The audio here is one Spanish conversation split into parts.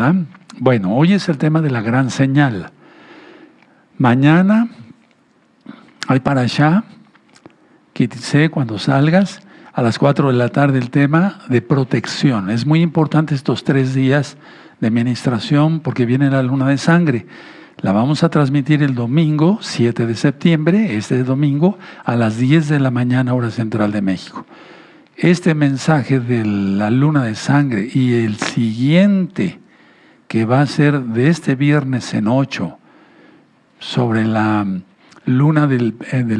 ¿verdad? Bueno, hoy es el tema de la gran señal. Mañana hay parashá, Kitise, cuando salgas, a las 4 de la tarde, el tema de protección. Es muy importante estos 3 días de ministración porque viene la luna de sangre. La vamos a transmitir el domingo 7 de septiembre, este domingo, a las 10 de la mañana, hora central de México. Este mensaje de la luna de sangre y el siguiente, que va a ser de este viernes en 8, sobre la luna del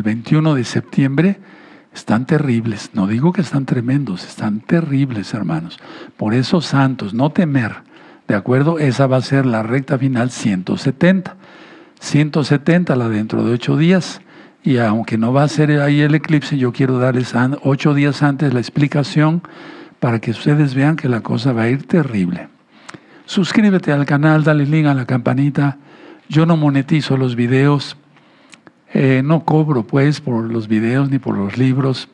21 de septiembre, están terribles. No digo que están tremendos, están terribles, hermanos. Por eso, santos, no temer. ¿De acuerdo? Esa va a ser la recta final 170. 170 la dentro de 8 días. Y aunque no va a ser ahí el eclipse, yo quiero darles 8 días antes la explicación para que ustedes vean que la cosa va a ir terrible. Suscríbete al canal, dale link a la campanita. Yo no monetizo los videos. No cobro pues por los videos ni por los libros.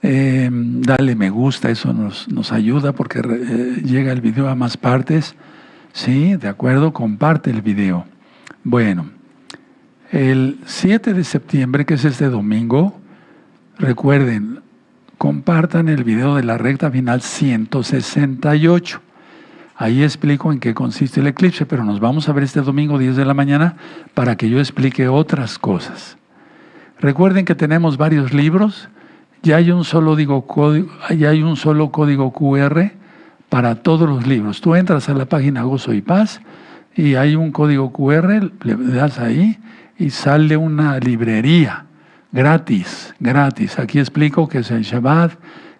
Dale me gusta, eso nos ayuda porque llega el video a más partes. Sí, de acuerdo, comparte el video. Bueno, el 7 de septiembre, que es este domingo, recuerden, compartan el video de la recta final 168. Ahí explico en qué consiste el eclipse, pero nos vamos a ver este domingo 10 de la mañana para que yo explique otras cosas. Recuerden que tenemos varios libros, ya hay un solo código QR para todos los libros. Tú entras a la página Gozo y Paz y hay un código QR, le das ahí y sale una librería gratis. Aquí explico qué es el Shabbat,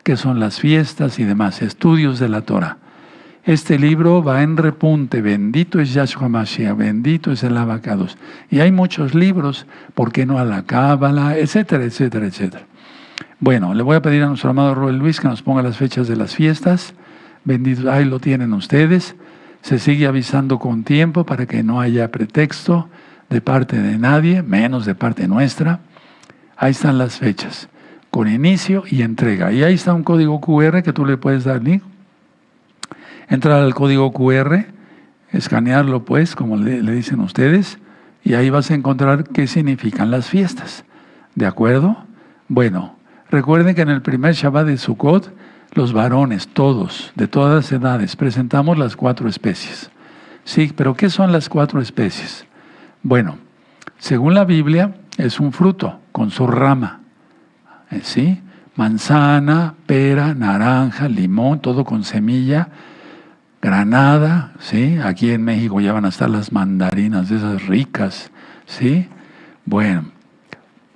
qué son las fiestas y demás, estudios de la Torah. Este libro va en repunte, bendito es Yahshua Mashiach, bendito es el Abacados. Y hay muchos libros, ¿por qué no a la Cábala? Etcétera, etcétera, etcétera. Bueno, le voy a pedir a nuestro amado Roel Luis que nos ponga las fechas de las fiestas. Bendito, ahí lo tienen ustedes. Se sigue avisando con tiempo para que no haya pretexto de parte de nadie, menos de parte nuestra. Ahí están las fechas, con inicio y entrega. Y ahí está un código QR que tú le puedes dar link. Entrar al código QR, escanearlo pues, como le dicen ustedes, y ahí vas a encontrar qué significan las fiestas. ¿De acuerdo? Bueno, recuerden que en el primer Shabbat de Sukkot, los varones, todos, de todas las edades, presentamos las 4 especies. Sí, pero ¿qué son las 4 especies? Bueno, según la Biblia, es un fruto con su rama. ¿Sí? Manzana, pera, naranja, limón, todo con semilla, granada, ¿sí? Aquí en México ya van a estar las mandarinas de esas ricas, ¿sí? Bueno,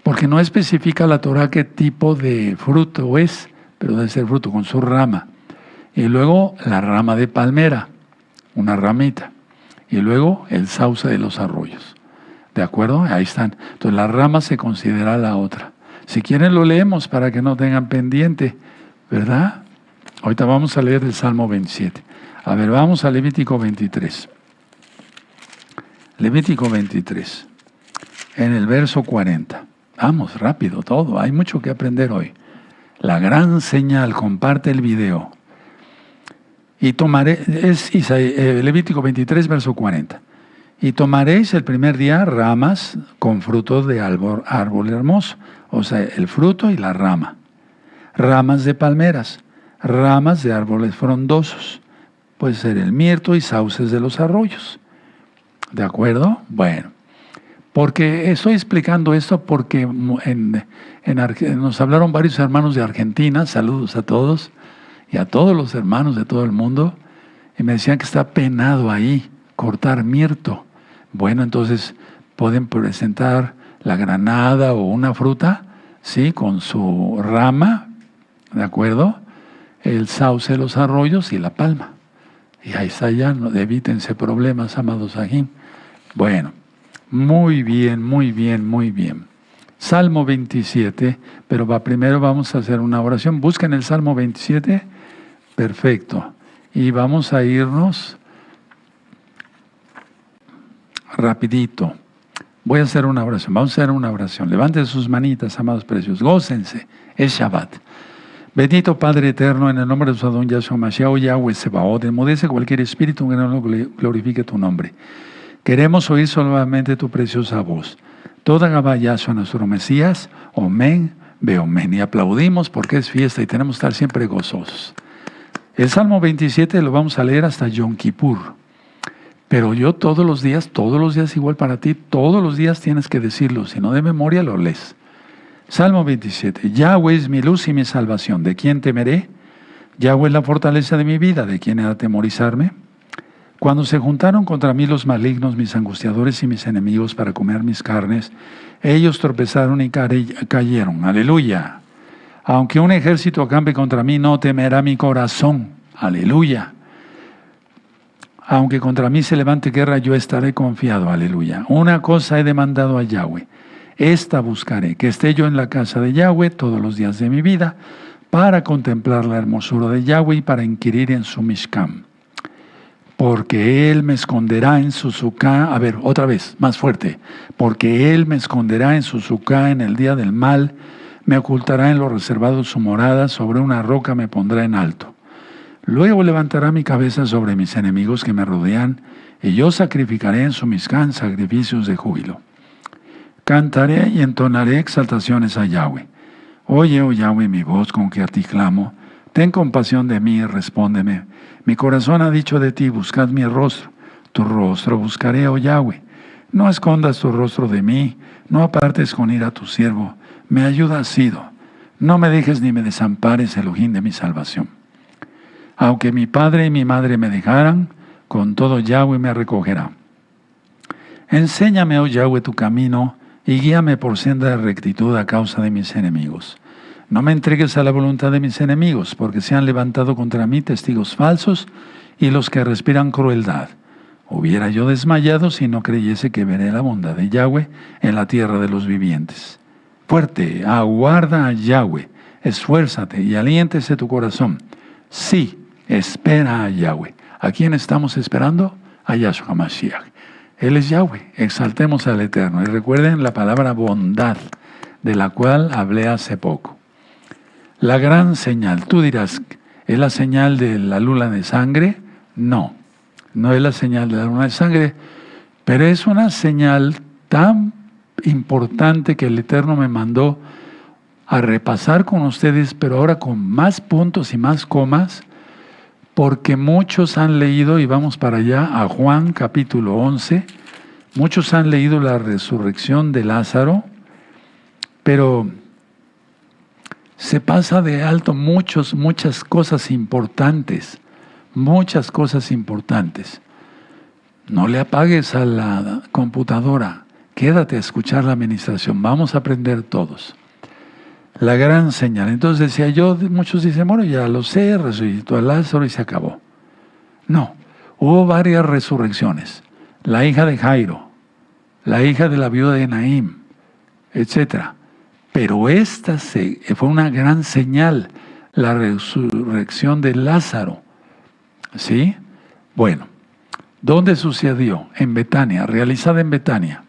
porque no especifica la Torah qué tipo de fruto es, pero debe ser fruto con su rama. Y luego la rama de palmera, una ramita. Y luego el sauce de los arroyos. ¿De acuerdo? Ahí están. Entonces la rama se considera la otra. Si quieren lo leemos para que no tengan pendiente, ¿verdad? Ahorita vamos a leer el Salmo 27. A ver, vamos a Levítico 23. Levítico 23, en el verso 40. Vamos, rápido todo, hay mucho que aprender hoy. La gran señal, comparte el video. Y tomaré, Levítico 23, verso 40. Y tomaréis el primer día ramas con frutos de árbol hermoso, o sea, el fruto y la rama. Ramas de palmeras, ramas de árboles frondosos. Puede ser el mirto y sauces de los arroyos. ¿De acuerdo? Bueno, porque estoy explicando esto porque nos hablaron varios hermanos de Argentina, saludos a todos, y a todos los hermanos de todo el mundo, y me decían que está penado ahí cortar mirto. Bueno, entonces pueden presentar la granada o una fruta, ¿sí? Con su rama, ¿de acuerdo? El sauce de los arroyos y la palma. Y ahí está ya, no, evítense problemas, amados Ajim. Bueno, muy bien, muy bien, muy bien. Salmo 27, pero primero vamos a hacer una oración. Busquen el Salmo 27, perfecto. Y vamos a irnos rapidito. Voy a hacer una oración, vamos a hacer una oración. Levanten sus manitas, amados precios, gócense, es Shabbat. Bendito Padre eterno, en el nombre de su Adón Yahshua Mashiach, oh Yahweh Sebaot, enmudece cualquier espíritu que no glorifique tu nombre. Queremos oír solamente tu preciosa voz. Toda Gabá Yahshua nuestro Mesías, Omen, Beomen. Y aplaudimos porque es fiesta y tenemos que estar siempre gozosos. El Salmo 27 lo vamos a leer hasta Yom Kippur. Pero yo todos los días igual para ti, todos los días tienes que decirlo. Si no de memoria lo lees. Salmo 27. Yahweh es mi luz y mi salvación. ¿De quién temeré? Yahweh es la fortaleza de mi vida. ¿De quién he de atemorizarme? Cuando se juntaron contra mí los malignos, mis angustiadores y mis enemigos para comer mis carnes, ellos tropezaron y cayeron. Aleluya. Aunque un ejército acampe contra mí, no temerá mi corazón. Aleluya. Aunque contra mí se levante guerra, yo estaré confiado. Aleluya. Una cosa he demandado a Yahweh. Esta buscaré, que esté yo en la casa de Yahweh todos los días de mi vida, para contemplar la hermosura de Yahweh y para inquirir en su Mishkan. Porque Él me esconderá en su suká, a ver, otra vez, más fuerte. Porque Él me esconderá en su suká en el día del mal, me ocultará en lo reservado de su morada, sobre una roca me pondrá en alto. Luego levantará mi cabeza sobre mis enemigos que me rodean, y yo sacrificaré en su Mishkan sacrificios de júbilo. Cantaré y entonaré exaltaciones a Yahweh. Oye, oh Yahweh, mi voz con que a ti clamo. Ten compasión de mí y respóndeme. Mi corazón ha dicho de ti, buscad mi rostro. Tu rostro buscaré, oh Yahweh. No escondas tu rostro de mí, no apartes con ira a tu siervo. Me ayuda has sido. No me dejes ni me desampares, Elohim de mi salvación. Aunque mi padre y mi madre me dejaran, con todo Yahweh me recogerá. Enséñame, oh Yahweh, tu camino, y guíame por senda de rectitud a causa de mis enemigos. No me entregues a la voluntad de mis enemigos, porque se han levantado contra mí testigos falsos y los que respiran crueldad. Hubiera yo desmayado si no creyese que veré la bondad de Yahweh en la tierra de los vivientes. Fuerte, aguarda a Yahweh, esfuérzate y aliéntese tu corazón. Sí, espera a Yahweh. ¿A quién estamos esperando? A Yahshua Mashiach. Él es Yahweh, exaltemos al Eterno. Y recuerden la palabra bondad, de la cual hablé hace poco. La gran señal, tú dirás, ¿es la señal de la luna de sangre? No, no es la señal de la luna de sangre, pero es una señal tan importante que el Eterno me mandó a repasar con ustedes, pero ahora con más puntos y más comas, porque muchos han leído, y vamos para allá, a Juan capítulo 11, muchos han leído la resurrección de Lázaro, pero se pasa de alto muchas cosas importantes, muchas cosas importantes. No le apagues a la computadora, quédate a escuchar la administración, vamos a aprender todos. La gran señal. Entonces decía yo, muchos dicen, bueno, ya lo sé, resucitó a Lázaro y se acabó. No, hubo varias resurrecciones. La hija de Jairo, la hija de la viuda de Naim, etc. Pero esta fue una gran señal, la resurrección de Lázaro. ¿Sí? Bueno, ¿dónde sucedió? En Betania, realizada en Betania.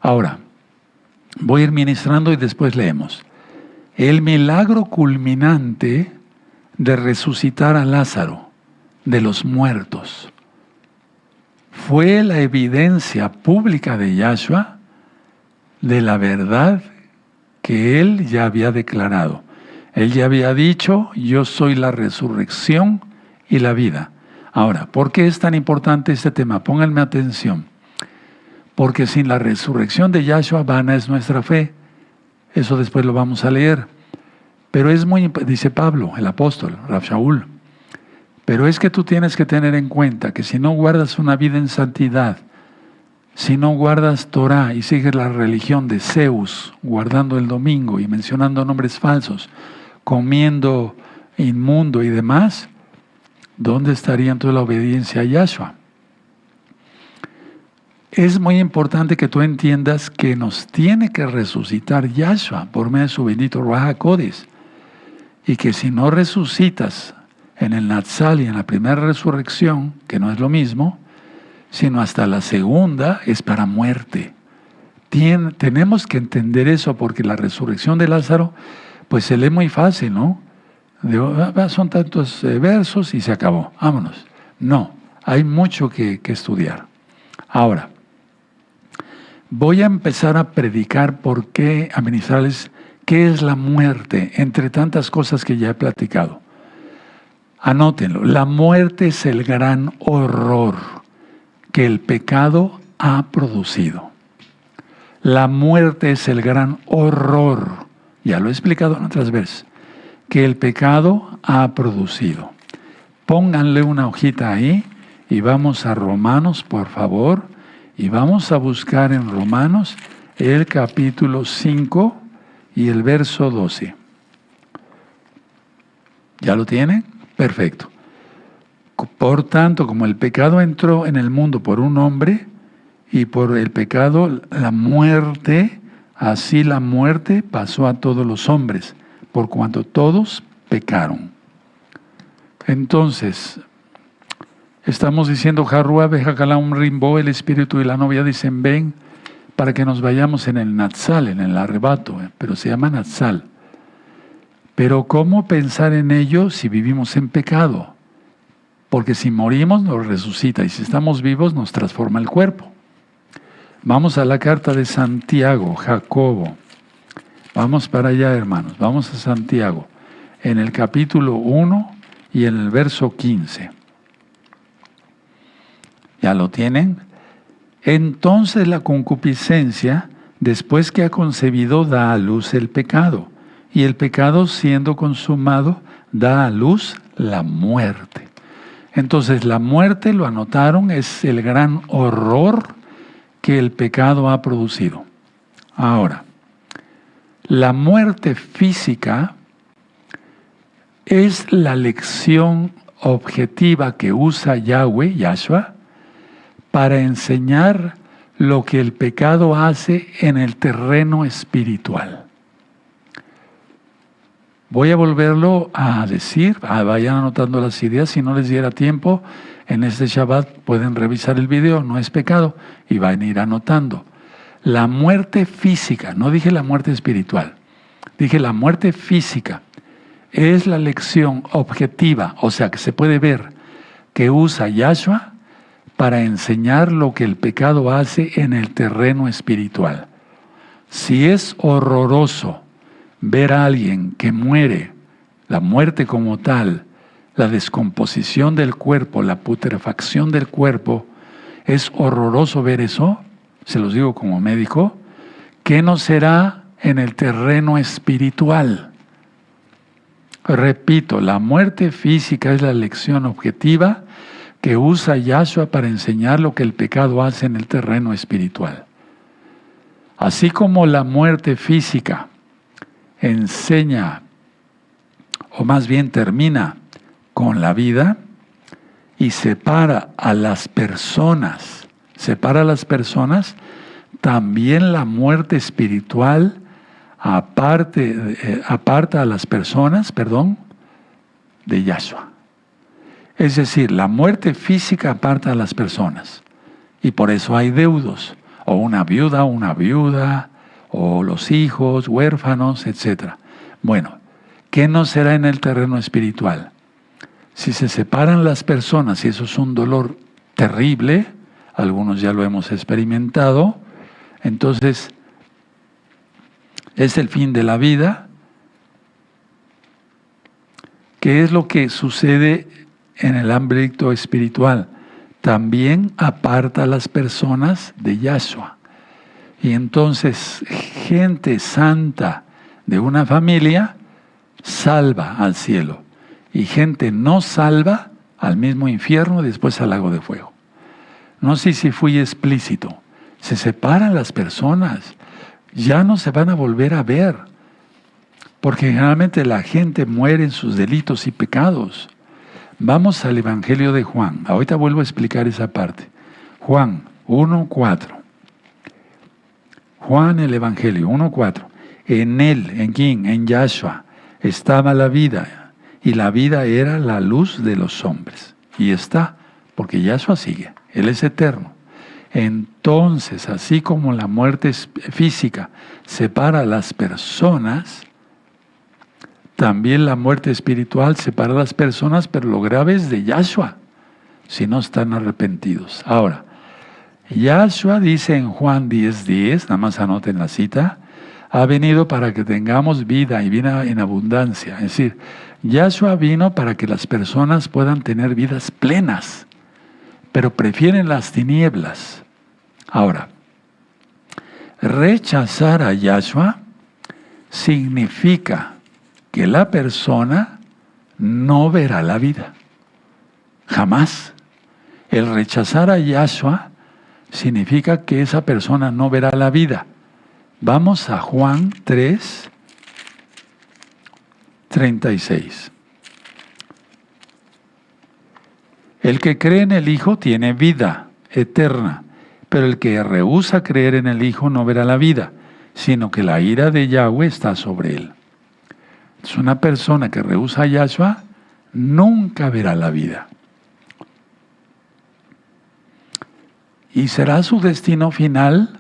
Ahora, voy a ir ministrando y después leemos. El milagro culminante de resucitar a Lázaro de los muertos fue la evidencia pública de Yahshua de la verdad que Él ya había declarado. Él ya había dicho, yo soy la resurrección y la vida. Ahora, ¿por qué es tan importante este tema? Pónganme atención. Porque sin la resurrección de Yahshua, vana es nuestra fe. Eso después lo vamos a leer. Pero es muy, dice Pablo, el apóstol, Rav Shaul, pero es que tú tienes que tener en cuenta que si no guardas una vida en santidad, si no guardas Torah y sigues la religión de Zeus, guardando el domingo y mencionando nombres falsos, comiendo inmundo y demás, ¿dónde estaría entonces la obediencia a Yahshua? Es muy importante que tú entiendas que nos tiene que resucitar Yahshua por medio de su bendito Ruach HaKodesh. Y que si no resucitas en el Natsal y en la primera resurrección, que no es lo mismo, sino hasta la segunda, es para muerte. Tenemos que entender eso porque la resurrección de Lázaro, pues se lee muy fácil, ¿no? Digo, son tantos versos y se acabó, vámonos. No, hay mucho que estudiar. Ahora, voy a empezar a predicar por qué, a ministrarles qué es la muerte, entre tantas cosas que ya he platicado. Anótenlo, la muerte es el gran horror que el pecado ha producido. La muerte es el gran horror, ya lo he explicado en otras veces, que el pecado ha producido. Pónganle una hojita ahí y vamos a Romanos, por favor, y vamos a buscar en Romanos el capítulo 5 y el verso 12. ¿Ya lo tienen? Perfecto. Por tanto, como el pecado entró en el mundo por un hombre, y por el pecado la muerte, así la muerte pasó a todos los hombres, por cuanto todos pecaron. Entonces, estamos diciendo, Jarrua, Bejacalam, Rimbo, el espíritu y la novia dicen, ven, para que nos vayamos en el Natsal, en el arrebato, pero se llama Natsal. Pero ¿cómo pensar en ello si vivimos en pecado? Porque si morimos nos resucita y si estamos vivos nos transforma el cuerpo. Vamos a la carta de Santiago, Jacobo. Vamos para allá, hermanos. Vamos a Santiago, en el capítulo 1 y en el verso 15. ¿Ya lo tienen? Entonces la concupiscencia, después que ha concebido, da a luz el pecado. Y el pecado, siendo consumado, da a luz la muerte. Entonces la muerte, lo anotaron, es el gran horror que el pecado ha producido. Ahora, la muerte física es la lección objetiva que usa Yahweh, Yahshua, para enseñar lo que el pecado hace en el terreno espiritual. Voy a volverlo a decir, vayan anotando las ideas, si no les diera tiempo, en este Shabbat pueden revisar el video, no es pecado, y van a ir anotando. La muerte física, no dije la muerte espiritual, dije la muerte física, es la lección objetiva, o sea que se puede ver, que usa Yahshua para enseñar lo que el pecado hace en el terreno espiritual. Si es horroroso ver a alguien que muere, la muerte como tal, la descomposición del cuerpo, la putrefacción del cuerpo, es horroroso ver eso, se los digo como médico, ¿qué no será en el terreno espiritual? Repito, la muerte física es la lección objetiva que usa Yahshua para enseñar lo que el pecado hace en el terreno espiritual. Así como la muerte física enseña, o más bien termina con la vida y separa a las personas, también la muerte espiritual aparta a las personas, de Yahshua. Es decir, la muerte física aparta a las personas y por eso hay deudos, o una viuda, o los hijos, huérfanos, etc. Bueno, ¿qué no será en el terreno espiritual? Si se separan las personas, y eso es un dolor terrible, algunos ya lo hemos experimentado, entonces es el fin de la vida. ¿Qué es lo que sucede en el ámbito espiritual? También aparta a las personas de Yahshua. Y entonces gente santa de una familia salva al cielo. Y gente no salva al mismo infierno, después al lago de fuego. No sé si fui explícito. Se separan las personas. Ya no se van a volver a ver. Porque generalmente la gente muere en sus delitos y pecados. Vamos al Evangelio de Juan. Ahorita vuelvo a explicar esa parte. Juan 1:4. Juan el Evangelio 1:4. En él, ¿en quién? En Yahshua estaba la vida. Y la vida era la luz de los hombres. Y está, porque Yahshua sigue. Él es eterno. Entonces, así como la muerte física separa a las personas, También la muerte espiritual separa a las personas, pero lo grave es de Yahshua, si no están arrepentidos. Ahora, Yahshua dice en Juan 10:10, nada más anoten la cita, ha venido para que tengamos vida y vida en abundancia. Es decir, Yahshua vino para que las personas puedan tener vidas plenas, pero prefieren las tinieblas. Ahora, rechazar a Yahshua significa que la persona no verá la vida. Jamás. El rechazar a Yahshua significa que esa persona no verá la vida. Vamos a Juan 3:36. El que cree en el Hijo tiene vida eterna, pero el que rehúsa creer en el Hijo no verá la vida, sino que la ira de Yahweh está sobre él. Es una persona que rehúsa a Yahshua, nunca verá la vida. Y será su destino final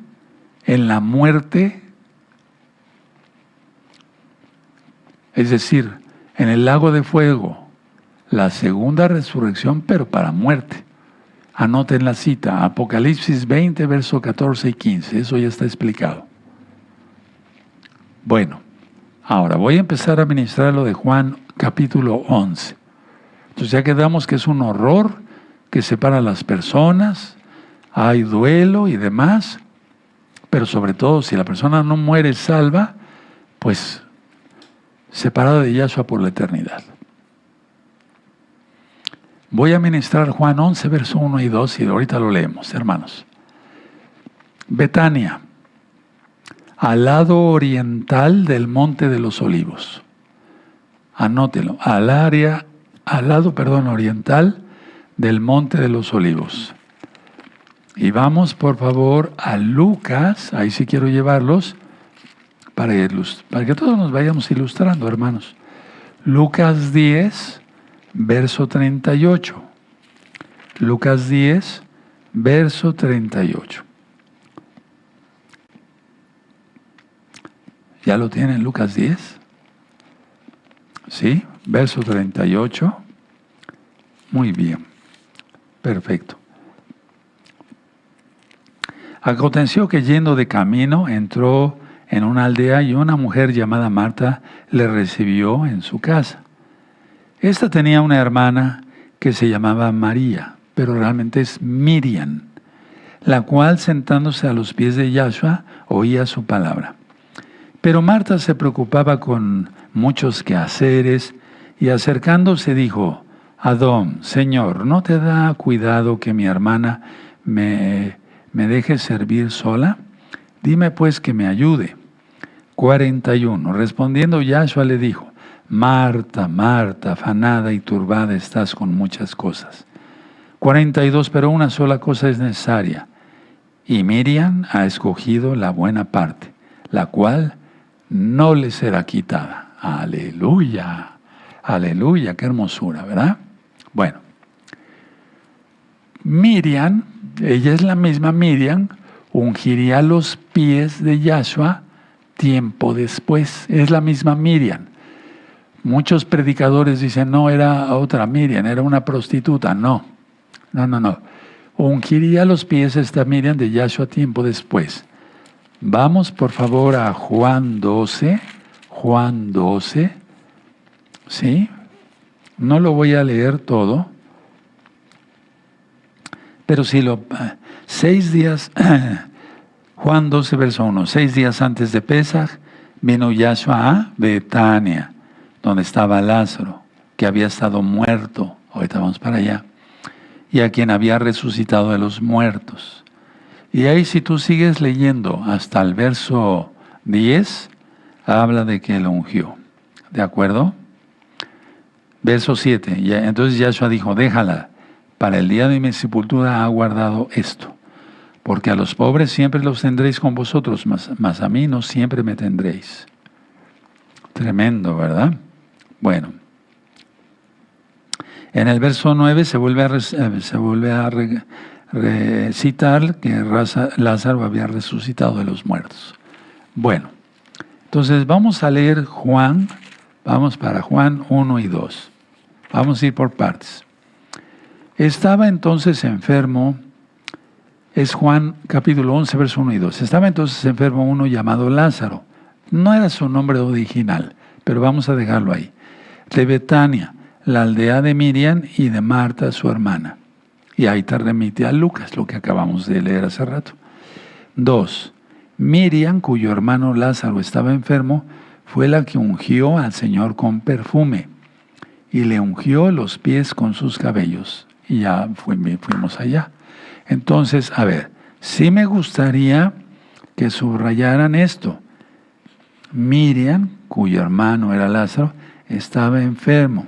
en la muerte, es decir, en el lago de fuego, la segunda resurrección, pero para muerte. Anoten la cita, Apocalipsis 20, versos 14 y 15, eso ya está explicado. Bueno, ahora voy a empezar a ministrar lo de Juan capítulo 11. Entonces ya quedamos que es un horror que separa a las personas, hay duelo y demás, pero sobre todo si la persona no muere salva, pues separada de Yahshua por la eternidad. Voy a ministrar Juan 11, verso 1 y 2 y ahorita lo leemos, hermanos. Betania, al lado oriental del Monte de los Olivos. Anótelo, al lado oriental del Monte de los Olivos. Y vamos, por favor, a Lucas, ahí sí quiero llevarlos, para que todos nos vayamos ilustrando, hermanos. Lucas 10, verso 38. Lucas 10, verso 38. ¿Ya lo tienen, Lucas 10? ¿Sí? Verso 38. Muy bien. Perfecto. Aconteció que yendo de camino entró en una aldea y una mujer llamada Marta le recibió en su casa. Esta tenía una hermana que se llamaba María, pero realmente es Miriam, la cual sentándose a los pies de Yahshua oía su palabra. Pero Marta se preocupaba con muchos quehaceres y acercándose dijo: Adón, Señor, ¿no te da cuidado que mi hermana me deje servir sola? Dime pues que me ayude. 41. Respondiendo Yahshua le dijo: Marta, Marta, afanada y turbada estás con muchas cosas. 42. Pero una sola cosa es necesaria, y Miriam ha escogido la buena parte, la cual no le será quitada. Aleluya, aleluya, qué hermosura, ¿verdad? Bueno, Miriam, ella es la misma Miriam, ungiría los pies de Yahshua tiempo después. Es la misma Miriam. Muchos predicadores dicen, no, era otra Miriam, era una prostituta. No. Ungiría los pies esta Miriam de Yahshua tiempo después. Vamos por favor a Juan 12. Juan 12. ¿Sí? No lo voy a leer todo. Pero si 6 días, Juan 12, verso 1, 6 días antes de Pesaj, vino Yahshua a Betania, donde estaba Lázaro, que había estado muerto. Ahorita vamos para allá. Y a quien había resucitado de los muertos. Y ahí si tú sigues leyendo hasta el verso 10, habla de que lo ungió. ¿De acuerdo? Verso 7. Entonces Yahshua dijo, déjala, para el día de mi sepultura ha guardado esto. Porque a los pobres siempre los tendréis con vosotros, mas a mí no siempre me tendréis. Tremendo, ¿verdad? Bueno. En el verso 9 se vuelve a recitar que Lázaro había resucitado de los muertos. Bueno, entonces vamos a leer Juan, Vamos para Juan 1 y 2. Vamos a ir por partes. Estaba entonces enfermo, es Juan capítulo 11, verso 1 y 2. Estaba entonces enfermo uno llamado Lázaro. No era su nombre original, pero vamos a dejarlo ahí. De Betania, la aldea de Miriam y de Marta, su hermana. Y ahí te remite a Lucas, lo que acabamos de leer hace rato. 2. Miriam, cuyo hermano Lázaro estaba enfermo, fue la que ungió al Señor con perfume y le ungió los pies con sus cabellos. Y ya fuimos allá. Entonces, a ver, sí me gustaría que subrayaran esto. Miriam, cuyo hermano era Lázaro, estaba enfermo.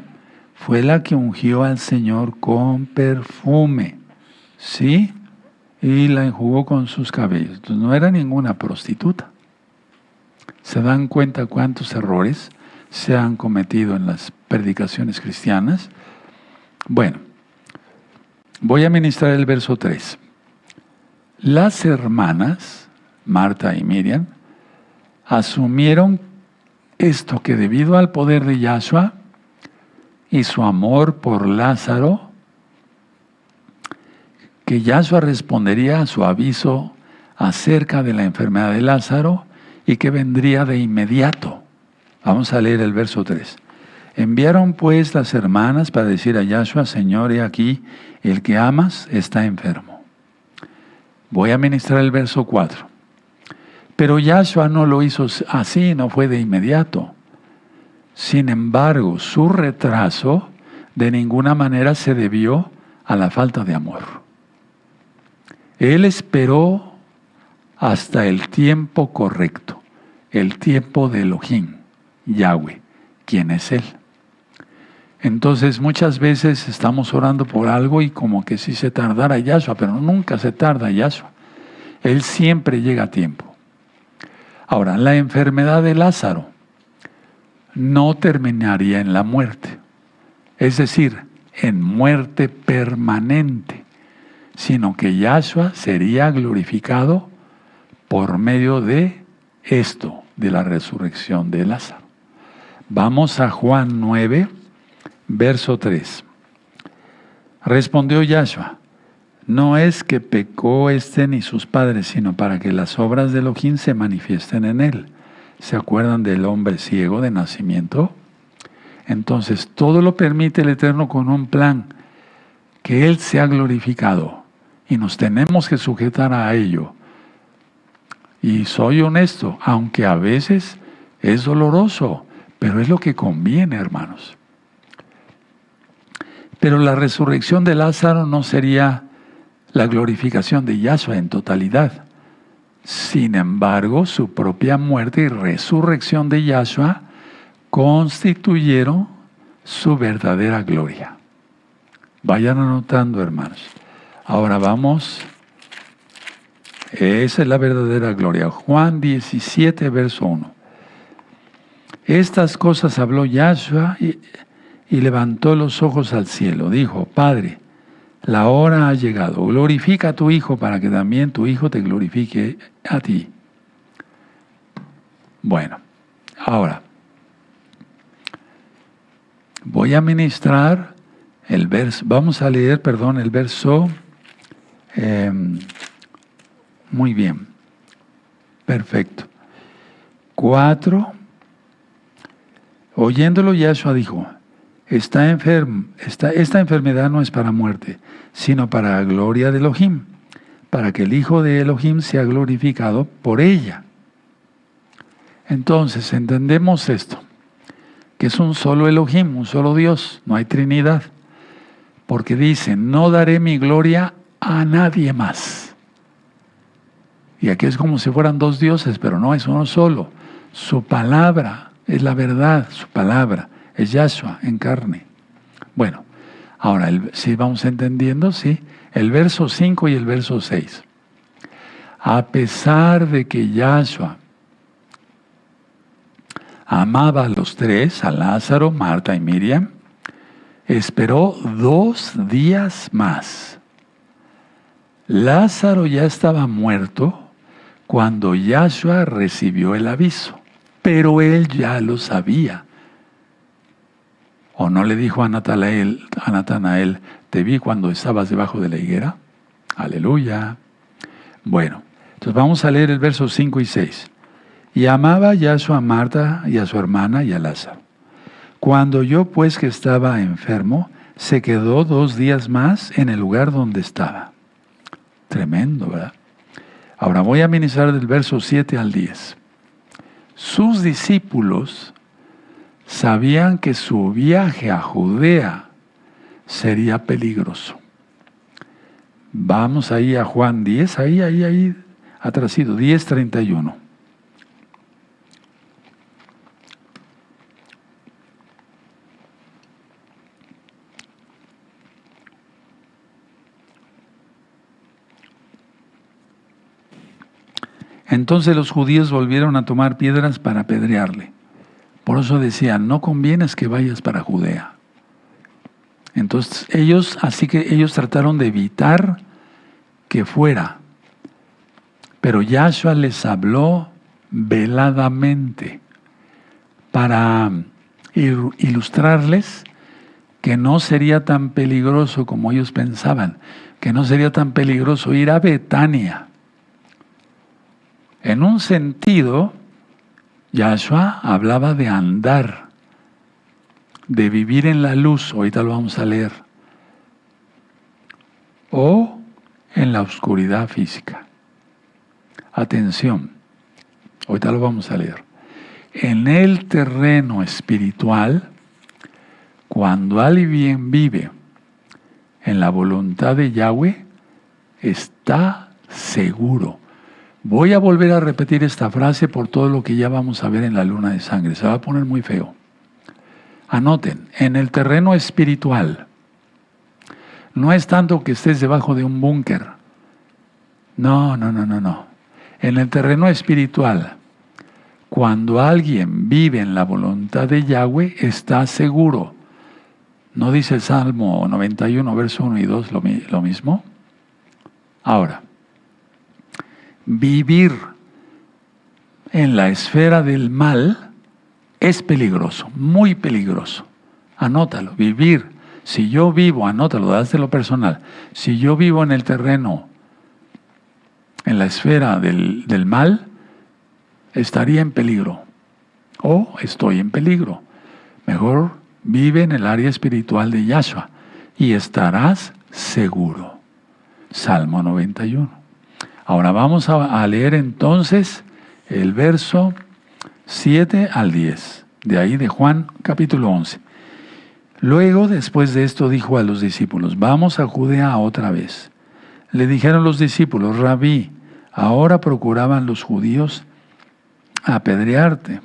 Fue la que ungió al Señor con perfume. ¿Sí? Y la enjugó con sus cabellos. Entonces no era ninguna prostituta. ¿Se dan cuenta cuántos errores se han cometido en las predicaciones cristianas? Bueno, voy a ministrar el verso 3. Las hermanas, Marta y Miriam, asumieron esto, que debido al poder de Yahshua y su amor por Lázaro, que Yahshua respondería a su aviso acerca de la enfermedad de Lázaro y que vendría de inmediato. Vamos a leer el verso 3. Enviaron pues las hermanas para decir a Yahshua: Señor, he aquí, el que amas está enfermo. Voy a ministrar el verso 4. Pero Yahshua no lo hizo así, no fue de inmediato. Sin embargo, su retraso de ninguna manera se debió a la falta de amor. Él esperó hasta el tiempo correcto, el tiempo de Elohim, Yahweh, quien es Él. Entonces muchas veces estamos orando por algo y como que si se tardara Yahshua, pero nunca se tarda Yahshua. Él siempre llega a tiempo. Ahora, la enfermedad de Lázaro no terminaría en la muerte, es decir, en muerte permanente, sino que Yahshua sería glorificado por medio de esto, de la resurrección de Lázaro. Vamos a Juan 9, verso 3. Respondió Yahshua: no es que pecó éste ni sus padres, sino para que las obras de Elohim se manifiesten en él. ¿Se acuerdan del hombre ciego de nacimiento? Entonces, todo lo permite el Eterno con un plan, que Él sea glorificado. Y nos tenemos que sujetar a ello. Y soy honesto, aunque a veces es doloroso, pero es lo que conviene, hermanos. Pero la resurrección de Lázaro no sería la glorificación de Yahshua en totalidad. Sin embargo, su propia muerte y resurrección de Yahshua constituyeron su verdadera gloria. Vayan anotando, hermanos. Ahora vamos. Esa es la verdadera gloria. Juan 17, verso 1. Estas cosas habló Yahshua y levantó los ojos al cielo. Dijo: Padre, la hora ha llegado. Glorifica a tu Hijo para que también tu Hijo te glorifique a ti. Bueno, ahora voy a ministrar el verso. Vamos a leer, el verso. Muy bien. Perfecto. 4. Oyéndolo, Yahshua dijo: esta enfermedad no es para muerte, sino para la gloria de Elohim, para que el Hijo de Elohim sea glorificado por ella. Entonces, entendemos esto, que es un solo Elohim, un solo Dios, no hay Trinidad. Porque dice: no daré mi gloria a nadie más. Y aquí es como si fueran dos dioses, pero no, es uno solo. Su palabra es la verdad, su palabra es Yahshua en carne. Bueno, ahora, si vamos entendiendo, sí, el verso 5 y el verso 6. A pesar de que Yahshua amaba a los tres, a Lázaro, Marta y Miriam, esperó 2 días más. Lázaro ya estaba muerto cuando Yahshua recibió el aviso, pero él ya lo sabía. ¿O no le dijo a Natanael, te vi cuando estabas debajo de la higuera? Aleluya. Bueno, entonces vamos a leer el verso 5 y 6. Y amaba Yahshua a Marta y a su hermana y a Lázaro. Cuando oyó pues que estaba enfermo, se quedó 2 días más en el lugar donde estaba. Tremendo, ¿verdad? Ahora voy a ministrar del verso 7 al 10. Sus discípulos sabían que su viaje a Judea sería peligroso. Vamos ahí a Juan 10, ahí, atrasito, 10:31. Entonces los judíos volvieron a tomar piedras para apedrearle. Por eso decían, no conviene que vayas para Judea. Entonces ellos trataron de evitar que fuera. Pero Yahshua les habló veladamente para ilustrarles que no sería tan peligroso como ellos pensaban, que no sería tan peligroso ir a Betania. En un sentido, Yahshua hablaba de andar, de vivir en la luz, ahorita lo vamos a leer, o en la oscuridad física. Atención, ahorita lo vamos a leer. En el terreno espiritual, cuando alguien vive en la voluntad de Yahweh, está seguro. Voy a volver a repetir esta frase por todo lo que ya vamos a ver en la luna de sangre. Se va a poner muy feo. Anoten, en el terreno espiritual, no es tanto que estés debajo de un búnker. No. En el terreno espiritual, cuando alguien vive en la voluntad de Yahweh, está seguro. ¿No dice el Salmo 91, verso 1 y 2 lo mismo? Ahora, vivir en la esfera del mal es peligroso, muy peligroso. Anótalo, vivir. Si yo vivo, anótalo, dáselo personal. Si yo vivo en el terreno, en la esfera del mal, estaría en peligro. O estoy en peligro. Mejor vive en el área espiritual de Yahshua y estarás seguro. Salmo 91. Ahora vamos a leer entonces el verso 7 al 10, de ahí de Juan capítulo 11. Luego, después de esto, dijo a los discípulos, vamos a Judea otra vez. Le dijeron los discípulos, Rabí, ahora procuraban los judíos apedrearte.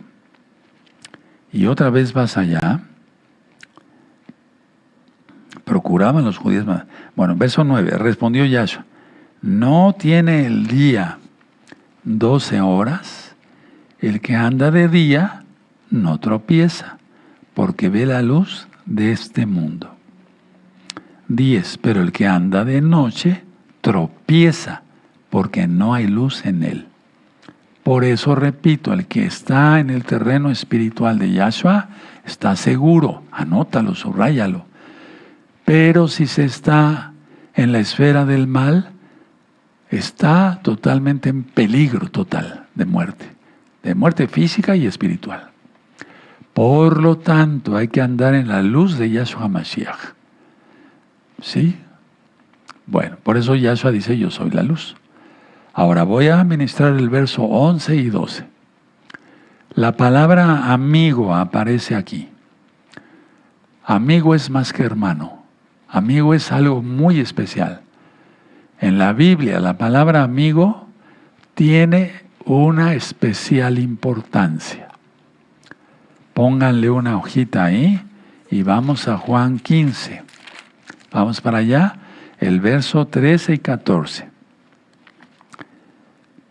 ¿Y otra vez vas allá? Procuraban los judíos. Bueno, verso 9, respondió Yahshua, ¿no tiene el día 12 horas? El que anda de día no tropieza, porque ve la luz de este mundo. 10, pero el que anda de noche tropieza, porque no hay luz en él. Por eso repito, el que está en el terreno espiritual de Yahshua está seguro, anótalo, subráyalo. Pero si se está en la esfera del mal, está totalmente en peligro total de muerte física y espiritual. Por lo tanto, hay que andar en la luz de Yahshua Mashiach. ¿Sí? Bueno, por eso Yahshua dice, yo soy la luz. Ahora voy a ministrar el verso 11 y 12. La palabra amigo aparece aquí. Amigo es más que hermano. Amigo es algo muy especial. En la Biblia, la palabra amigo tiene una especial importancia. Pónganle una hojita ahí y vamos a Juan 15. Vamos para allá, el verso 13 y 14.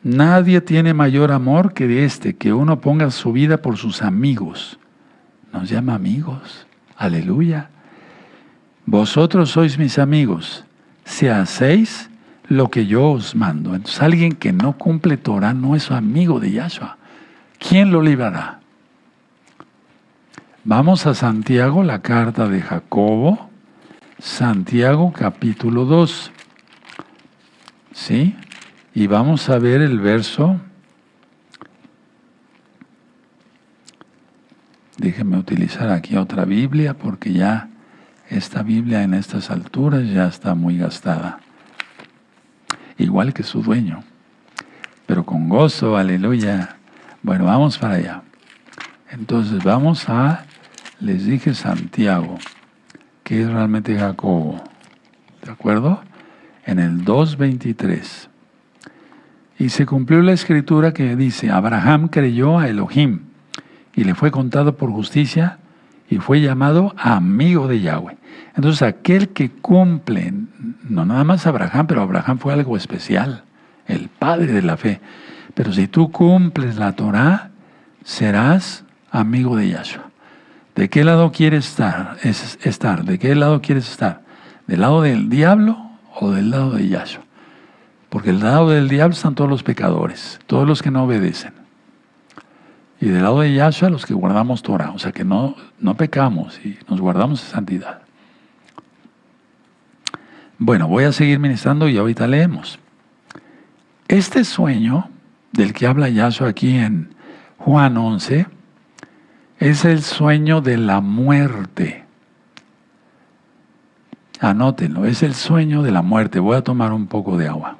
Nadie tiene mayor amor que que uno ponga su vida por sus amigos. Nos llama amigos. Aleluya. Vosotros sois mis amigos, si hacéis lo que yo os mando. Entonces alguien que no cumple Torah no es amigo de Yahshua. ¿Quién lo librará? Vamos a Santiago, la carta de Jacobo, Santiago capítulo 2, ¿sí? Y vamos a ver el verso, déjenme utilizar aquí otra Biblia porque ya esta Biblia en estas alturas ya está muy gastada, igual que su dueño, pero con gozo, aleluya. Bueno, vamos para allá. Entonces vamos a, les dije Santiago, que es realmente Jacobo, ¿de acuerdo? En el 2:23. Y se cumplió la escritura que dice, Abraham creyó a Elohim y le fue contado por justicia y fue llamado amigo de Yahweh. Entonces aquel que cumple, no nada más Abraham, pero Abraham fue algo especial, el padre de la fe. Pero si tú cumples la Torah, serás amigo de Yahshua. ¿De qué lado quieres estar? ¿De qué lado quieres estar? ¿Del lado del diablo o del lado de Yahshua? Porque del lado del diablo están todos los pecadores, todos los que no obedecen. Y del lado de Yahshua los que guardamos Torah, o sea que no pecamos y nos guardamos en santidad. Bueno, voy a seguir ministrando y ahorita leemos. Este sueño del que habla Yahshua aquí en Juan 11 es el sueño de la muerte. Anótenlo, es el sueño de la muerte. Voy a tomar un poco de agua.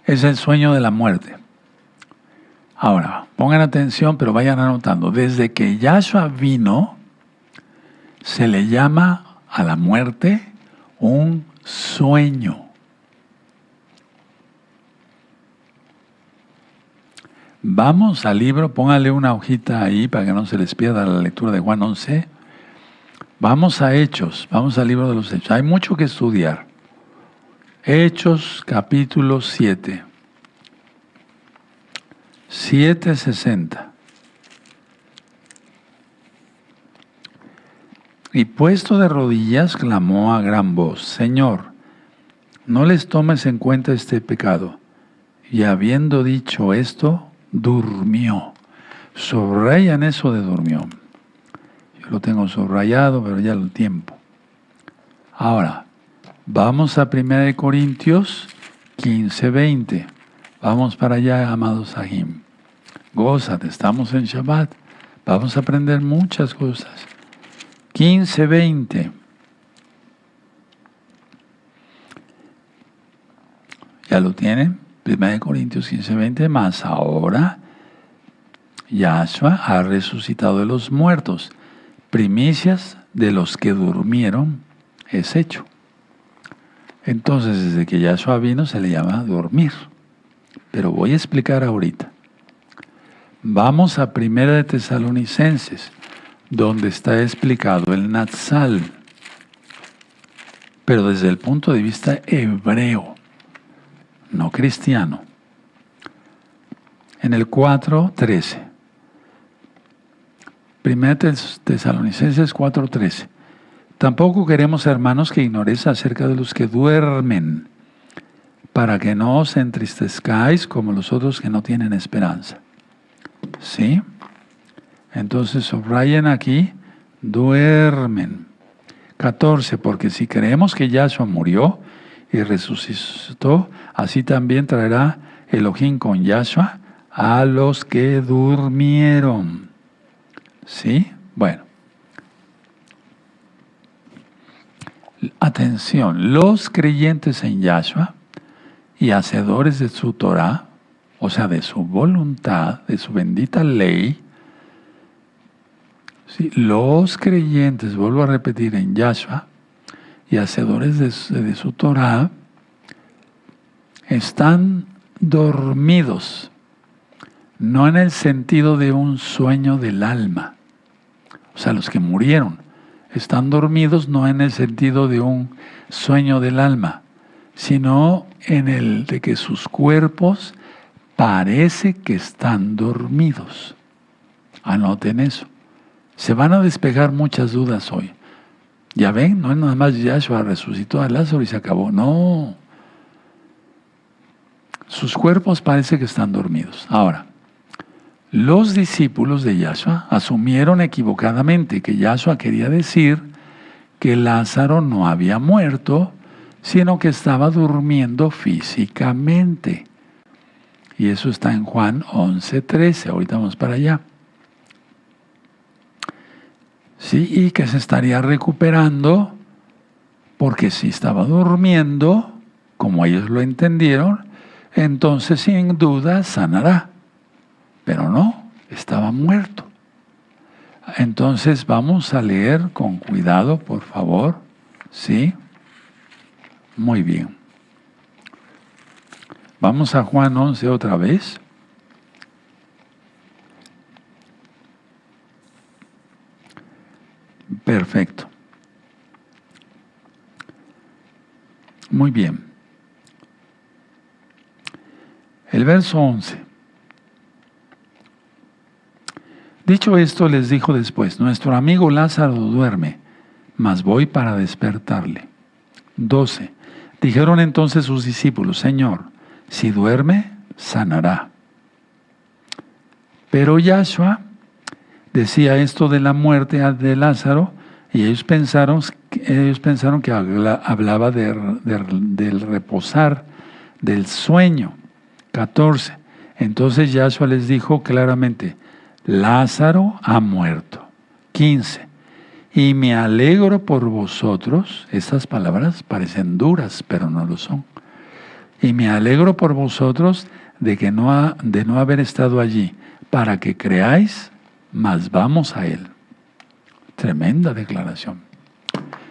Es el sueño de la muerte. Ahora, pongan atención, pero vayan anotando. Desde que Yahshua vino, se le llama a la muerte un sueño. Vamos al libro, póngale una hojita ahí para que no se les pierda la lectura de Juan 11. Vamos a Hechos, vamos al libro de los Hechos. Hay mucho que estudiar. Hechos capítulo 7. 7:60. Y puesto de rodillas clamó a gran voz, Señor, no les tomes en cuenta este pecado. Y habiendo dicho esto, durmió. Subrayan eso de durmió. Yo lo tengo subrayado, pero ya lo tiempo. Ahora, vamos a 1 Corintios 15:20. Vamos para allá, amados Sahim. Gózate, estamos en Shabbat. Vamos a aprender muchas cosas. 15:20. ¿Ya lo tienen? 1 Corintios 15:20. Más ahora, Yahshua ha resucitado de los muertos. Primicias de los que durmieron es hecho. Entonces, desde que Yahshua vino, se le llama dormir. Pero voy a explicar ahorita. Vamos a 1 de Tesalonicenses, donde está explicado el Natsal, pero desde el punto de vista hebreo, no cristiano. En el 4:13. 1 Tesalonicenses 4:13. Tampoco queremos, hermanos, que ignoréis acerca de los que duermen, para que no os entristezcáis como los otros que no tienen esperanza. ¿Sí? Entonces subrayen aquí, duermen. 14, porque si creemos que Yahshua murió y resucitó, así también traerá Elohim con Yahshua a los que durmieron. ¿Sí? Bueno. Atención, los creyentes en Yahshua y hacedores de su Torah, o sea, de su voluntad, de su bendita ley, ¿sí? Los creyentes, vuelvo a repetir, en Yahshua y hacedores de su Torah, están dormidos, no en el sentido de un sueño del alma, o sea, los que murieron, están dormidos no en el sentido de un sueño del alma, sino en el de que sus cuerpos parece que están dormidos. Anoten eso. Se van a despejar muchas dudas hoy. Ya ven, no es nada más Yahshua resucitó a Lázaro y se acabó. No. Sus cuerpos parece que están dormidos. Ahora, los discípulos de Yahshua asumieron equivocadamente que Yahshua quería decir que Lázaro no había muerto, sino que estaba durmiendo físicamente. Y eso está en Juan 11:13. Ahorita vamos para allá. Sí, y que se estaría recuperando, porque si estaba durmiendo, como ellos lo entendieron, entonces sin duda sanará. Pero no, estaba muerto. Entonces vamos a leer con cuidado, por favor. ¿Sí? Muy bien. Vamos a Juan 11 otra vez. Perfecto. Muy bien. El verso 11. Dicho esto, les dijo después: nuestro amigo Lázaro duerme, mas voy para despertarle. 12. Dijeron entonces sus discípulos: Señor, si duerme, sanará. Pero Yahshua decía esto de la muerte de Lázaro, y ellos pensaron que hablaba del reposar, del sueño. 14. Entonces Yahshua les dijo claramente: Lázaro ha muerto. 15. Y me alegro por vosotros. Estas palabras parecen duras, pero no lo son. Y me alegro por vosotros de no haber estado allí, para que creáis, mas vamos a él. Tremenda declaración.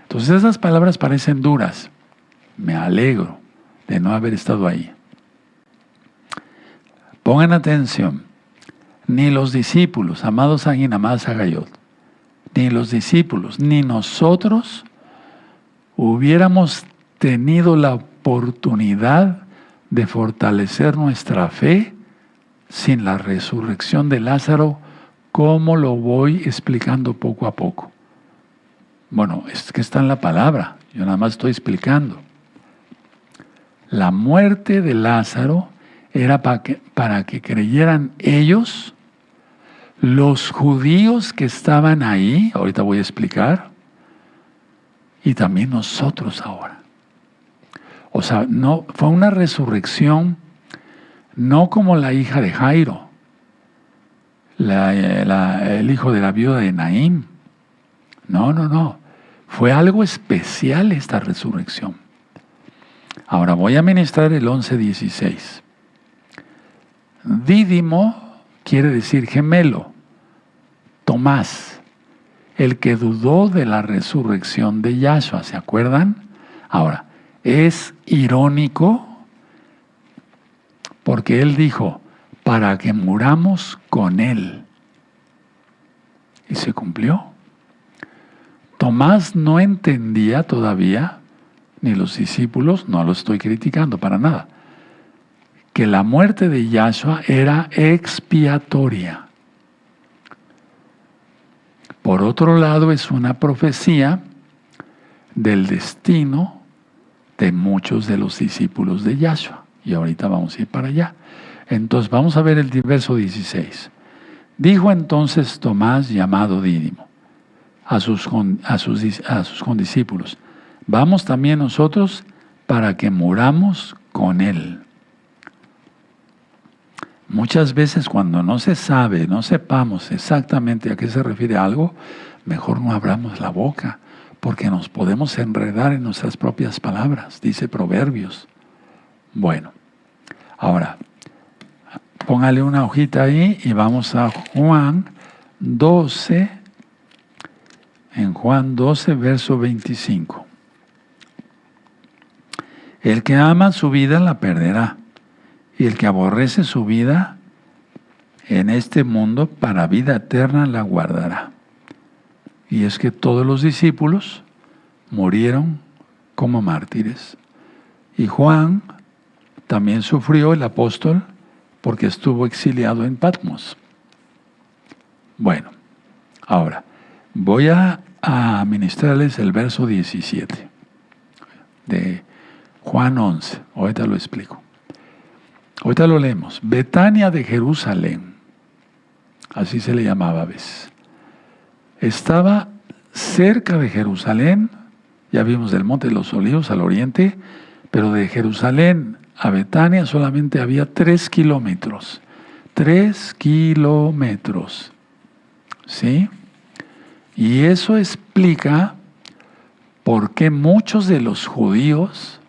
Entonces esas palabras parecen duras. Me alegro de no haber estado ahí. Pongan atención. Ni los discípulos, amados Agin, amadas Agayot, ni los discípulos, ni nosotros hubiéramos tenido la oportunidad de fortalecer nuestra fe sin la resurrección de Lázaro, como lo voy explicando poco a poco. Bueno, es que está en la palabra, yo nada más estoy explicando. La muerte de Lázaro era para que creyeran ellos, los judíos que estaban ahí, ahorita voy a explicar, y también nosotros ahora. O sea, no, fue una resurrección no como la hija de Jairo, el hijo de la viuda de Naín. No. Fue algo especial esta resurrección. Ahora voy a ministrar el 11:16. Dídimo quiere decir gemelo. Tomás, el que dudó de la resurrección de Yahshua, ¿se acuerdan? Ahora, es irónico porque él dijo: para que muramos con él. Y se cumplió. Tomás no entendía todavía, ni los discípulos, no lo estoy criticando para nada, que la muerte de Yahshua era expiatoria. Por otro lado, es una profecía del destino de muchos de los discípulos de Yahshua. Y ahorita vamos a ir para allá. Entonces, vamos a ver el verso 16. Dijo entonces Tomás, llamado Dídimo, a sus condiscípulos: vamos también nosotros para que muramos con él. Muchas veces cuando no se sabe, no sepamos exactamente a qué se refiere algo, mejor no abramos la boca, porque nos podemos enredar en nuestras propias palabras, dice Proverbios. Bueno, ahora, póngale una hojita ahí y vamos a Juan 12, en Juan 12, verso 25. El que ama su vida la perderá, y el que aborrece su vida en este mundo para vida eterna la guardará. Y es que todos los discípulos murieron como mártires. Y Juan también sufrió, el apóstol, porque estuvo exiliado en Patmos. Bueno, ahora, Voy a ministrarles el verso 17 de Juan 11. Ahorita lo explico. Ahorita lo leemos. Betania de Jerusalén, así se le llamaba a veces. Estaba cerca de Jerusalén, ya vimos del Monte de los Olivos al oriente, pero de Jerusalén a Betania solamente había 3 kilómetros. 3 kilómetros. ¿Sí? Y eso explica por qué muchos de los judíos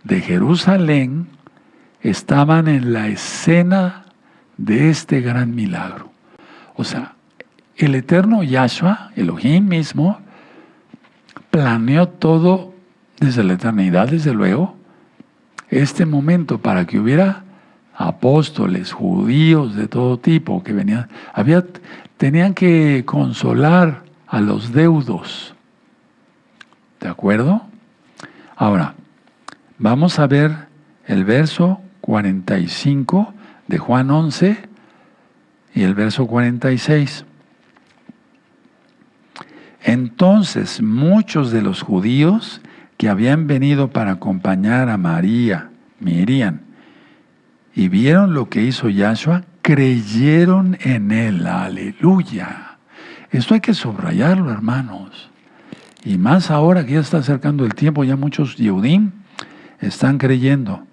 de Jerusalén estaban en la escena de este gran milagro. O sea, el eterno Yahshua, Elohim mismo, planeó todo desde la eternidad, desde luego, este momento para que hubiera apóstoles, judíos de todo tipo que venían. Tenían que consolar a los deudos. ¿De acuerdo? Ahora, vamos a ver el verso 45 de Juan 11 y el verso 46. Entonces, muchos de los judíos que habían venido para acompañar a María, Miriam, y vieron lo que hizo Yahshua, creyeron en Él. ¡Aleluya! Esto hay que subrayarlo, hermanos. Y más ahora que ya está acercando el tiempo, ya muchos Yehudim están creyendo,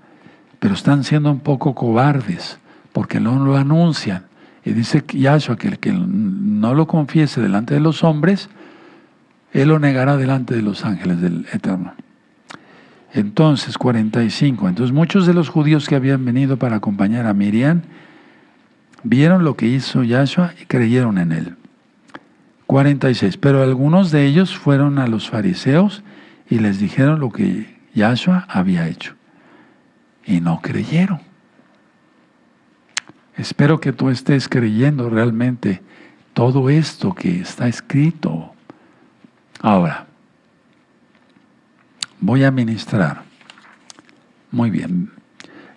pero están siendo un poco cobardes, porque no lo anuncian. Y dice Yahshua que el que no lo confiese delante de los hombres, Él lo negará delante de los ángeles del Eterno. Entonces, 45. Entonces, muchos de los judíos que habían venido para acompañar a Miriam vieron lo que hizo Yahshua y creyeron en Él. 46. Pero algunos de ellos fueron a los fariseos y les dijeron lo que Yahshua había hecho. Y no creyeron. Espero que tú estés creyendo realmente todo esto que está escrito. Ahora, voy a ministrar. Muy bien.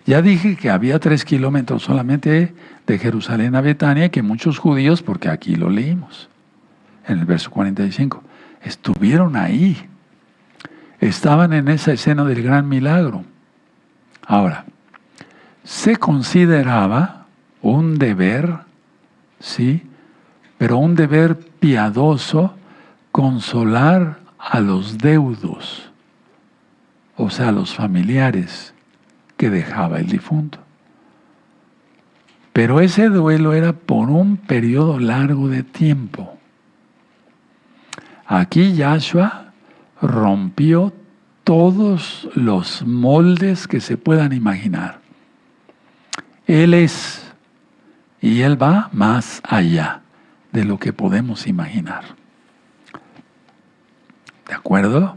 Ya dije que había 3 kilómetros solamente de Jerusalén a Betania, que muchos judíos, porque aquí lo leímos, en el verso 45, estuvieron ahí. Estaban en esa escena del gran milagro. Ahora, se consideraba un deber, ¿sí? Pero un deber piadoso, consolar a los deudos, o sea, a los familiares que dejaba el difunto. Pero ese duelo era por un periodo largo de tiempo. Aquí Yahshua rompió todos los moldes que se puedan imaginar. Él es, y Él va más allá de lo que podemos imaginar. ¿De acuerdo?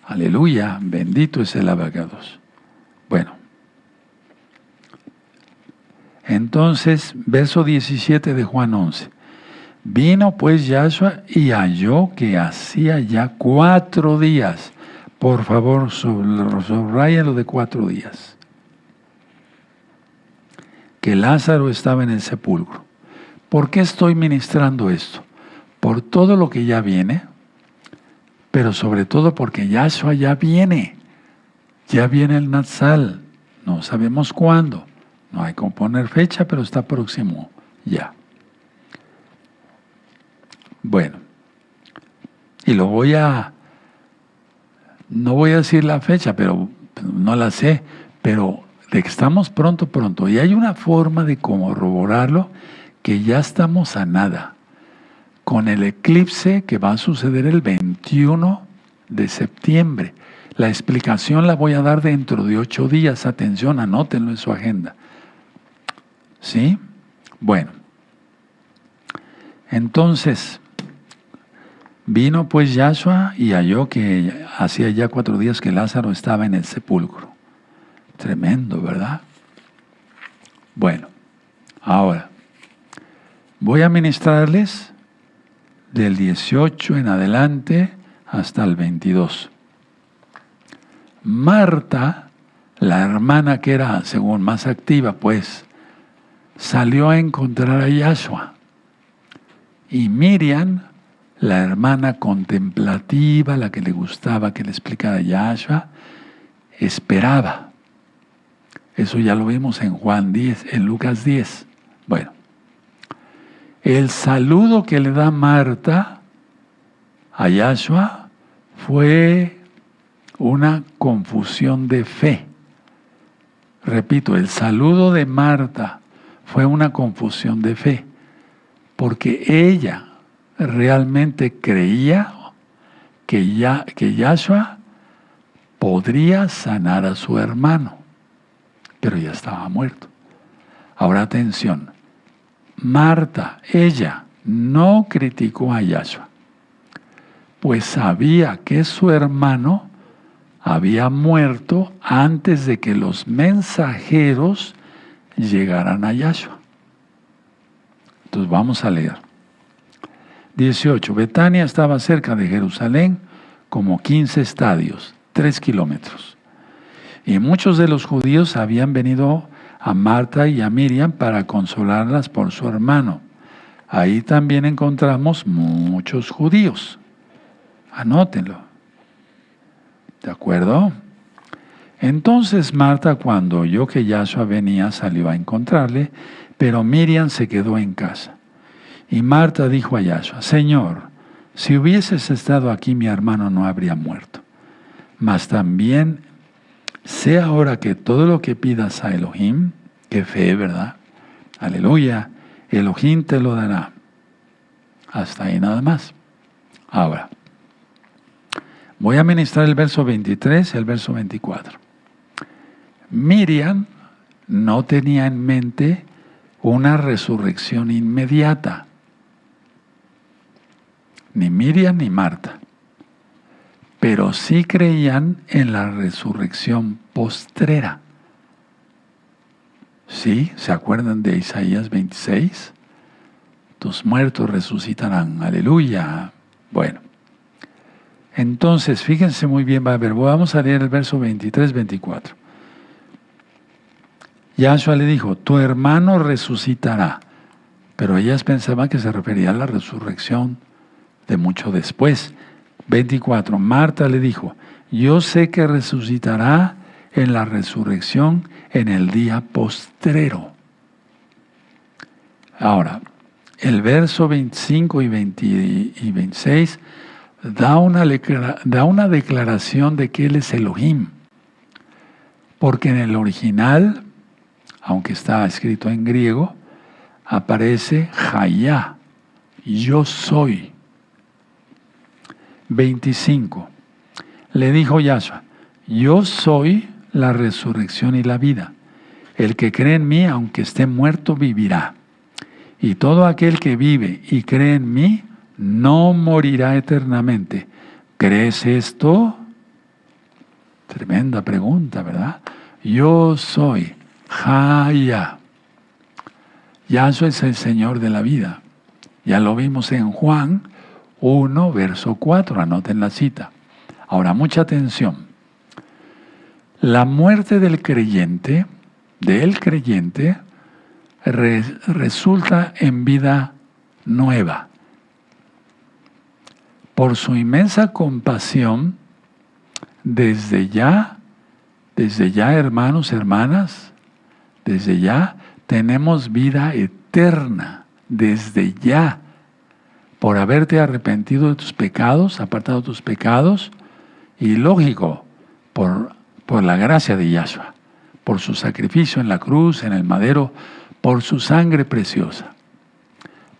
Aleluya, bendito es el abacados. Bueno, entonces, verso 17 de Juan 11. Vino pues Yahshua y halló que hacía ya 4 días. Por favor, subraya lo de 4 días. Que Lázaro estaba en el sepulcro. ¿Por qué estoy ministrando esto? Por todo lo que ya viene, pero sobre todo porque Yahshua ya viene. Ya viene el Natsal. No sabemos cuándo. No hay que poner fecha, pero está próximo ya. Bueno, y no voy a decir la fecha, pero no la sé, pero de que estamos pronto, y hay una forma de corroborarlo, que ya estamos a nada, con el eclipse que va a suceder el 21 de septiembre. La explicación la voy a dar dentro de 8 días, atención, anótenlo en su agenda. ¿Sí? Bueno, entonces, vino pues Yahshua y halló que hacía ya 4 días que Lázaro estaba en el sepulcro. Tremendo, ¿verdad? Bueno, ahora, voy a ministrarles del 18 en adelante hasta el 22. Marta, la hermana que era, según más activa, pues, salió a encontrar a Yahshua. Y Miriam, la hermana contemplativa, la que le gustaba que le explicara Yahshua, esperaba. Eso ya lo vimos en Juan 10, en Lucas 10. Bueno, el saludo que le da Marta a Yahshua fue una confusión de fe. Repito, el saludo de Marta fue una confusión de fe, porque ella realmente creía que Yahshua podría sanar a su hermano, pero ya estaba muerto. Ahora atención, Marta, ella no criticó a Yahshua, pues sabía que su hermano había muerto antes de que los mensajeros llegaran a Yahshua. Entonces vamos a leer. 18. Betania estaba cerca de Jerusalén, como 15 estadios, 3 kilómetros. Y muchos de los judíos habían venido a Marta y a Miriam para consolarlas por su hermano. Ahí también encontramos muchos judíos. Anótenlo. ¿De acuerdo? Entonces Marta, cuando oyó que Yahshua venía, salió a encontrarle, pero Miriam se quedó en casa. Y Marta dijo a Yahshua: Señor, si hubieses estado aquí, mi hermano no habría muerto. Mas también sé ahora que todo lo que pidas a Elohim, qué fe, ¿verdad? Aleluya, Elohim te lo dará. Hasta ahí nada más. Ahora, voy a ministrar el verso 23 y el verso 24. Miriam no tenía en mente una resurrección inmediata. Ni Miriam ni Marta. Pero sí creían en la resurrección postrera. ¿Sí? ¿Se acuerdan de Isaías 26? Tus muertos resucitarán. Aleluya. Bueno. Entonces, fíjense muy bien, vamos a leer el verso 23-24. Yahshua le dijo: tu hermano resucitará. Pero ellas pensaban que se refería a la resurrección de mucho después. 24. Marta le dijo: yo sé que resucitará en la resurrección en el día postrero. Ahora, el verso 25 y 26 da una declaración de que Él es Elohim. Porque en el original, aunque está escrito en griego, aparece Hayá, yo soy. 25. Le dijo Yahshua: yo soy la resurrección y la vida. El que cree en mí, aunque esté muerto, vivirá. Y todo aquel que vive y cree en mí, no morirá eternamente. ¿Crees esto? Tremenda pregunta, ¿verdad? Yo soy Hayá. Yahshua es el Señor de la vida. Ya lo vimos en Juan 1, verso 4. Anoten la cita. Ahora, mucha atención. La muerte del creyente, resulta en vida nueva. Por su inmensa compasión, desde ya, hermanos, hermanas, desde ya tenemos vida eterna, desde ya, por haberte arrepentido de tus pecados, apartado tus pecados, y lógico, por la gracia de Yahshua, por su sacrificio en la cruz, en el madero, por su sangre preciosa.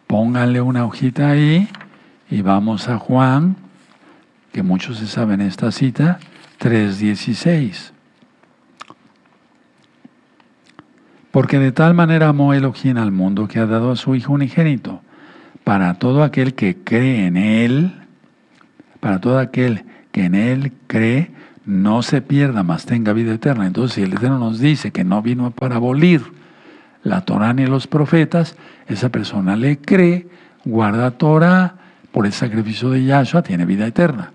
Pónganle una hojita ahí y vamos a Juan, que muchos se saben esta cita, 3:16. Porque de tal manera amó Elohim al mundo que ha dado a su Hijo unigénito, para todo aquel que cree en Él, para todo aquel que en Él cree, no se pierda, mas tenga vida eterna. Entonces, si el Eterno nos dice que no vino para abolir la Torá ni los profetas, esa persona le cree, guarda Torá, por el sacrificio de Yahshua tiene vida eterna.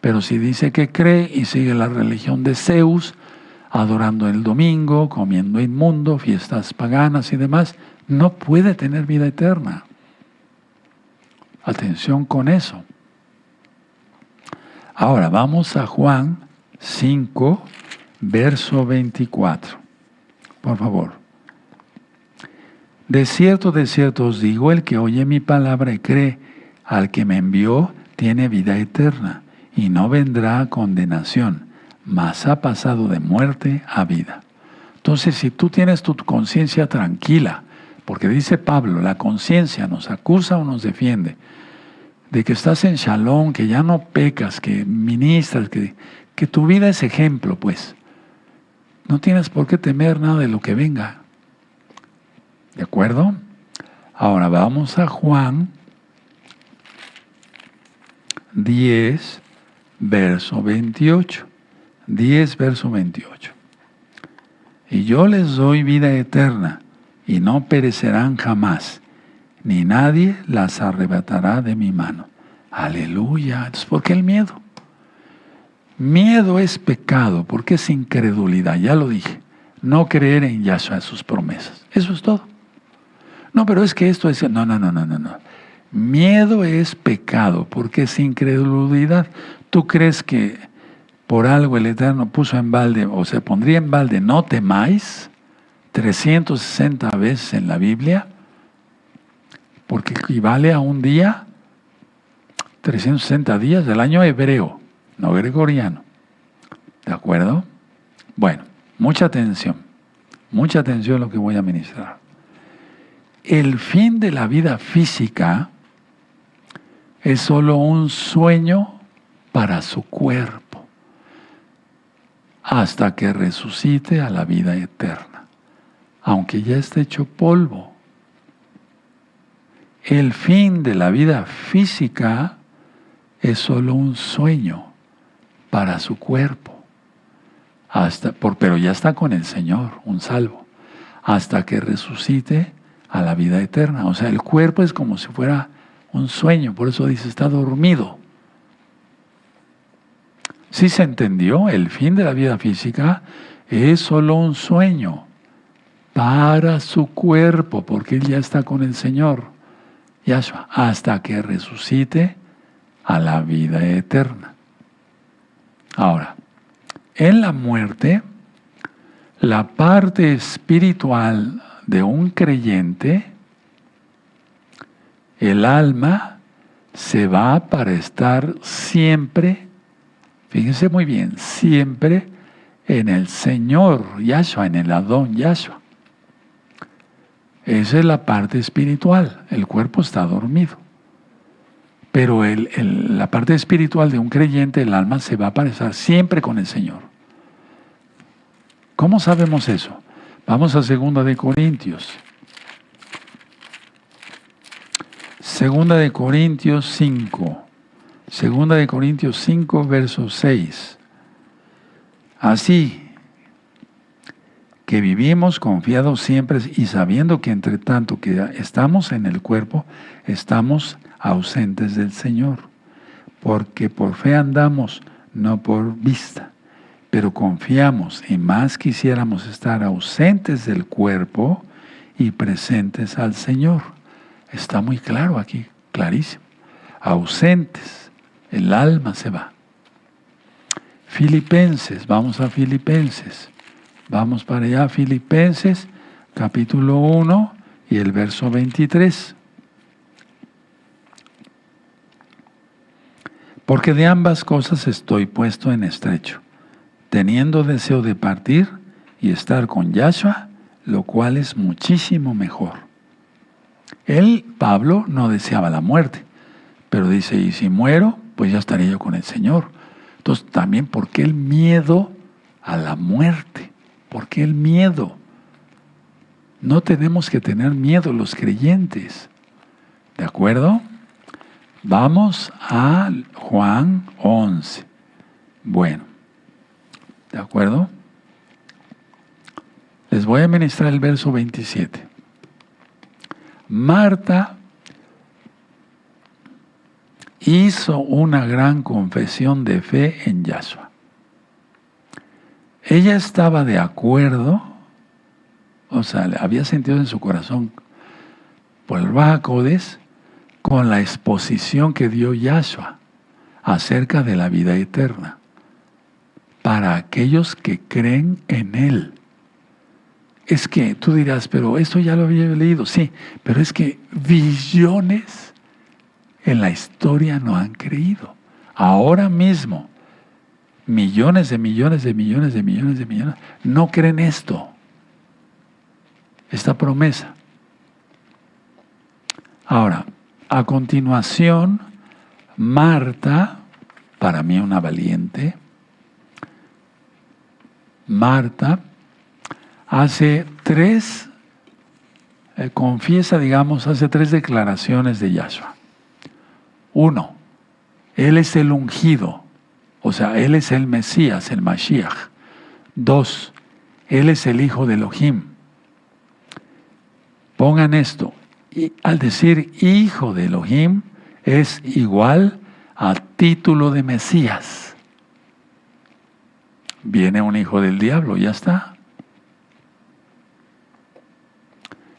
Pero si dice que cree y sigue la religión de Zeus, adorando el domingo, comiendo inmundo, fiestas paganas y demás, no puede tener vida eterna. Atención con eso. Ahora vamos a Juan 5, verso 24. Por favor. De cierto os digo, el que oye mi palabra y cree al que me envió, tiene vida eterna, y no vendrá a condenación, mas ha pasado de muerte a vida. Entonces, si tú tienes tu conciencia tranquila, porque dice Pablo, la conciencia nos acusa o nos defiende, de que estás en shalom, que ya no pecas, que ministras, que tu vida es ejemplo, pues. No tienes por qué temer nada de lo que venga. ¿De acuerdo? Ahora vamos a Juan 10, verso 28. 10, verso 28. Y yo les doy vida eterna, y no perecerán jamás, ni nadie las arrebatará de mi mano. Aleluya. Entonces, ¿por qué el miedo? Miedo es pecado, porque es incredulidad, ya lo dije. No creer en Yahshua, sus promesas. Eso es todo. No, pero es que esto es... No. Miedo es pecado, porque es incredulidad. ¿Tú crees que por algo el Eterno puso en balde, o se pondría en balde, no temáis, 360 veces en la Biblia? Porque equivale a un día, 360 días del año hebreo, no gregoriano. ¿De acuerdo? Bueno, mucha atención a lo que voy a ministrar. El fin de la vida física es solo un sueño para su cuerpo, hasta que resucite a la vida eterna, aunque ya esté hecho polvo. El fin de la vida física es solo un sueño para su cuerpo, pero ya está con el Señor, un salvo, hasta que resucite a la vida eterna. O sea, el cuerpo es como si fuera un sueño, por eso dice, está dormido. ¿Sí se entendió? El fin de la vida física es solo un sueño para su cuerpo, porque él ya está con el Señor, Yahshua, hasta que resucite a la vida eterna. Ahora, en la muerte, la parte espiritual de un creyente, el alma se va para estar siempre, fíjense muy bien, siempre en el Señor Yahshua, en el Adón Yahshua. Esa es la parte espiritual, el cuerpo está dormido. Pero la parte espiritual de un creyente, el alma se va para estar siempre con el Señor. ¿Cómo sabemos eso? Vamos a 2 de Corintios. 2 de Corintios 5. 2 de Corintios 5, verso 6. Así que vivimos confiados siempre y sabiendo que entre tanto que estamos en el cuerpo, estamos ausentes del Señor. Porque por fe andamos, no por vista. Pero confiamos y más quisiéramos estar ausentes del cuerpo y presentes al Señor. Está muy claro aquí, clarísimo. Ausentes, el alma se va. Filipenses, vamos a Filipenses. Vamos para allá, Filipenses, capítulo 1 y el verso 23. Porque de ambas cosas estoy puesto en estrecho, teniendo deseo de partir y estar con Yahshua, lo cual es muchísimo mejor. Él, Pablo, no deseaba la muerte, pero dice, y si muero, pues ya estaré yo con el Señor. Entonces, también, ¿por qué el miedo a la muerte? ¿Por qué el miedo? No tenemos que tener miedo los creyentes. ¿De acuerdo? Vamos a Juan 11. Bueno, ¿de acuerdo? Les voy a ministrar el verso 27. Marta hizo una gran confesión de fe en Yahshua. Ella estaba de acuerdo, o sea, había sentido en su corazón por el Ruach HaKodesh con la exposición que dio Yahshua acerca de la vida eterna para aquellos que creen en Él. Es que tú dirás, pero esto ya lo había leído. Sí, pero es que billones en la historia no han creído. Ahora mismo, millones de millones de millones de millones de millones no creen esto, esta promesa. Ahora, a continuación, Marta, para mí una valiente, Marta hace hace tres declaraciones de Yahshua. Uno, Él es el ungido, o sea, Él es el Mesías, el Mashiach. Dos, Él es el Hijo de Elohim. Pongan esto, y al decir Hijo de Elohim es igual a título de Mesías. Viene un hijo del diablo, ya está.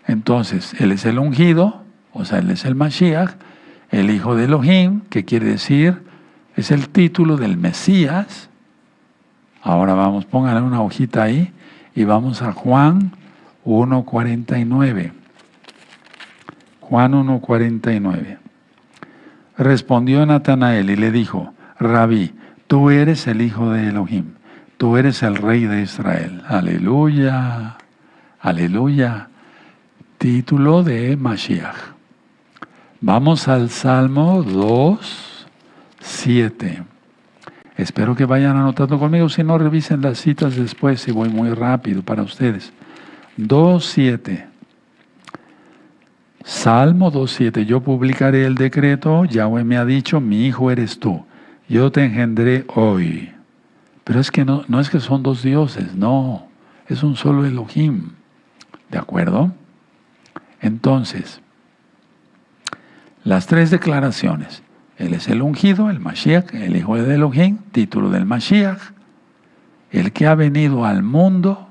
Entonces, Él es el ungido, o sea, Él es el Mashiach, el Hijo de Elohim, que quiere decir, es el título del Mesías. Ahora vamos, pónganle una hojita ahí, y vamos a Juan 1:49. Juan 1:49. Respondió Natanael y le dijo, Rabí, tú eres el Hijo de Elohim, tú eres el Rey de Israel. Aleluya, aleluya. Título de Mashiach. Vamos al Salmo 2:7. Espero que vayan anotando conmigo, si no revisen las citas después, si voy muy rápido para ustedes. 2:7. Salmo 2:7. Yo publicaré el decreto, Yahweh me ha dicho, mi hijo eres tú, yo te engendré hoy. Pero es que no es que son dos dioses, no, es un solo Elohim. ¿De acuerdo? Entonces, las tres declaraciones. Él es el ungido, el Mashiach, el Hijo de Elohim, título del Mashiach, el que ha venido al mundo,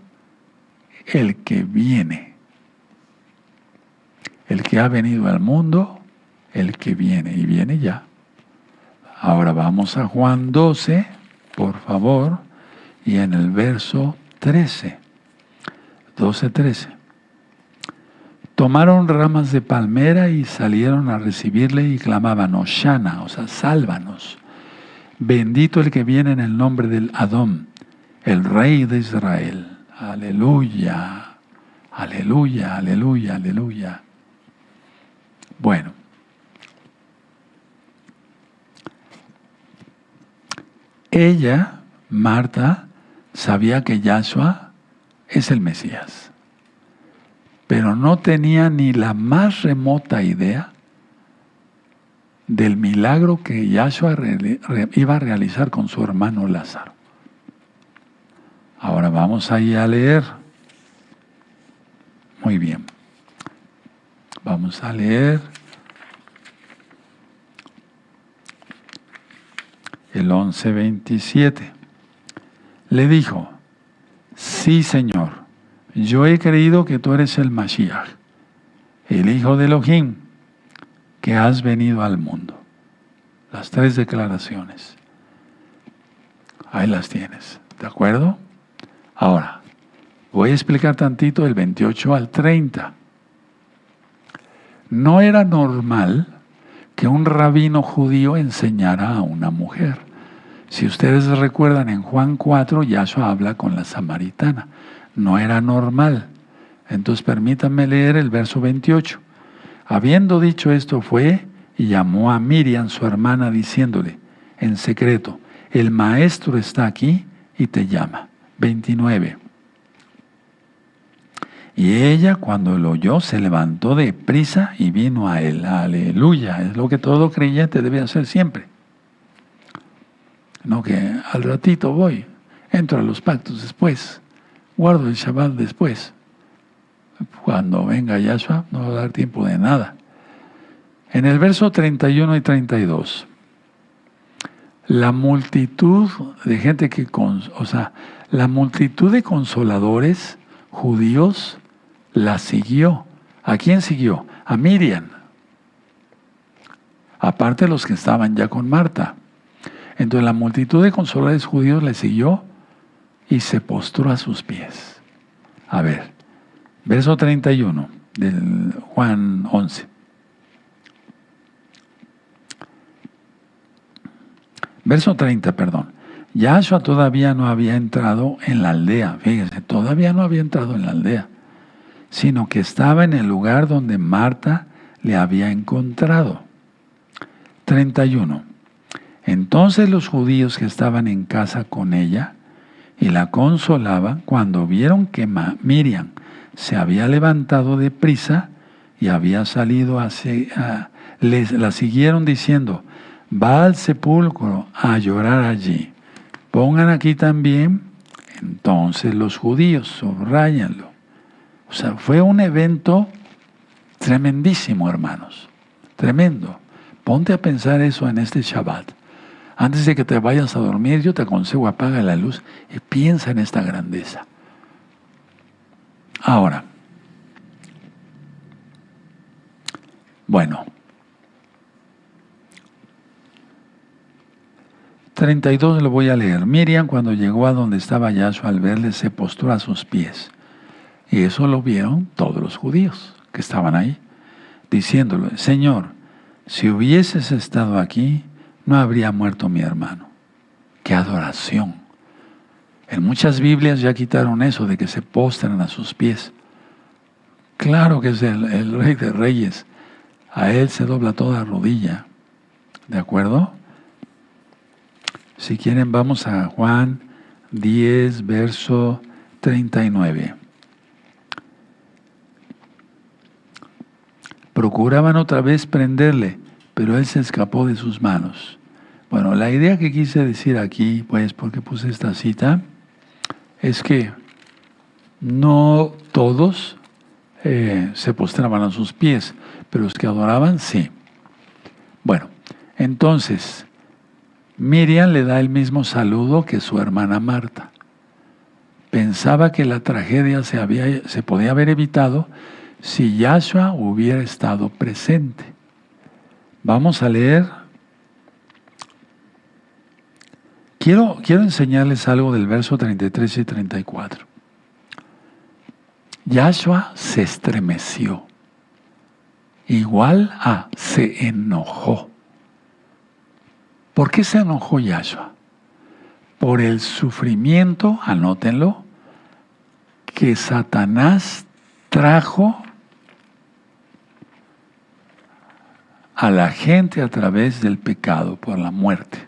el que viene. El que ha venido al mundo, el que viene, y viene ya. Ahora vamos a Juan 12, por favor, y en el verso 13. 12:13. Tomaron ramas de palmera y salieron a recibirle y clamaban, Hoshana, o sea, sálvanos. Bendito el que viene en el nombre del Adón, el Rey de Israel. Aleluya, aleluya, aleluya, aleluya. Bueno. Ella, Marta, sabía que Yahshua es el Mesías, pero no tenía ni la más remota idea del milagro que Yahshua iba a realizar con su hermano Lázaro. Ahora vamos ahí a leer. Muy bien. Vamos a leer el 11:27. Le dijo, sí, Señor, yo he creído que tú eres el Mashiach, el Hijo de Elohim, que has venido al mundo. Las tres declaraciones. Ahí las tienes, ¿de acuerdo? Ahora, voy a explicar tantito del 28 al 30. No era normal que un rabino judío enseñara a una mujer. Si ustedes recuerdan, en Juan 4, Yahshua habla con la samaritana. No era normal. Entonces permítanme leer el verso 28. Habiendo dicho esto, fue y llamó a Miriam, su hermana, diciéndole en secreto, el maestro está aquí y te llama. 29. Y ella, cuando lo oyó, se levantó de prisa y vino a él. Aleluya. Es lo que todo creyente debe hacer siempre. No que al ratito voy, entro a los pactos después, guardo el Shabbat después. Cuando venga Yahshua no va a dar tiempo de nada. En el verso 31 y 32, la multitud de gente la multitud de consoladores judíos la siguió. ¿A quién siguió? A Miriam. aparte los que estaban ya con Marta. Entonces la multitud de consoladores judíos le siguió y se postró a sus pies. A ver, verso 31 del Juan 11. Verso 30, perdón. Yahshua todavía no había entrado en la aldea, fíjese, todavía no había entrado en la aldea, sino que estaba en el lugar donde Marta le había encontrado. 31. Entonces los judíos que estaban en casa con ella y la consolaban, cuando vieron que Miriam se había levantado de prisa y había salido la siguieron diciendo, va al sepulcro a llorar allí. Pongan aquí también, entonces los judíos, subrayanlo. O sea, fue un evento tremendísimo, hermanos. Tremendo. Ponte a pensar eso en este Shabbat. Antes de que te vayas a dormir, yo te aconsejo apaga la luz y piensa en esta grandeza. Ahora, bueno, 32 lo voy a leer. Miriam, cuando llegó a donde estaba Yahshua, al verle, se postró a sus pies. Y eso lo vieron todos los judíos que estaban ahí, diciéndole, Señor, si hubieses estado aquí, no habría muerto mi hermano. ¡Qué adoración! En muchas Biblias ya quitaron eso de que se postran a sus pies. Claro que es el Rey de Reyes. A Él se dobla toda rodilla. ¿De acuerdo? Si quieren, vamos a Juan 10, verso 39. Procuraban otra vez prenderle, pero él se escapó de sus manos. Bueno, la idea que quise decir aquí, pues, porque puse esta cita, es que no todos se postraban a sus pies, pero los que adoraban, sí. Bueno, entonces, Miriam le da el mismo saludo que su hermana Marta. Pensaba que la tragedia se podía haber evitado si Yahshua hubiera estado presente. Vamos a leer. Quiero enseñarles algo del verso 33 y 34. Yahshua se estremeció. Igual a se enojó. ¿Por qué se enojó Yahshua? Por el sufrimiento, anótenlo, que Satanás trajo a la gente a través del pecado, por la muerte.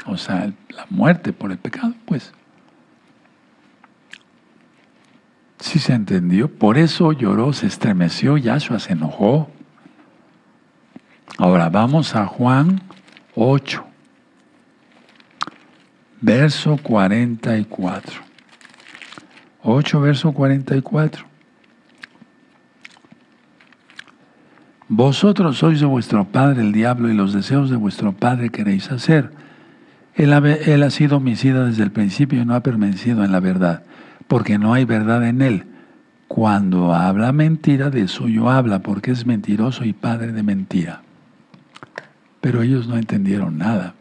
O sea, la muerte por el pecado, pues. ¿Sí se entendió? Por eso lloró, se estremeció, Yahshua se enojó. Ahora vamos a Juan 8, verso 44. 8, verso 44. Vosotros sois de vuestro padre el diablo y los deseos de vuestro padre queréis hacer. Él ha sido homicida desde el principio y no ha permanecido en la verdad, porque no hay verdad en él. Cuando habla mentira, de suyo habla, porque es mentiroso y padre de mentira. Pero ellos no entendieron nada.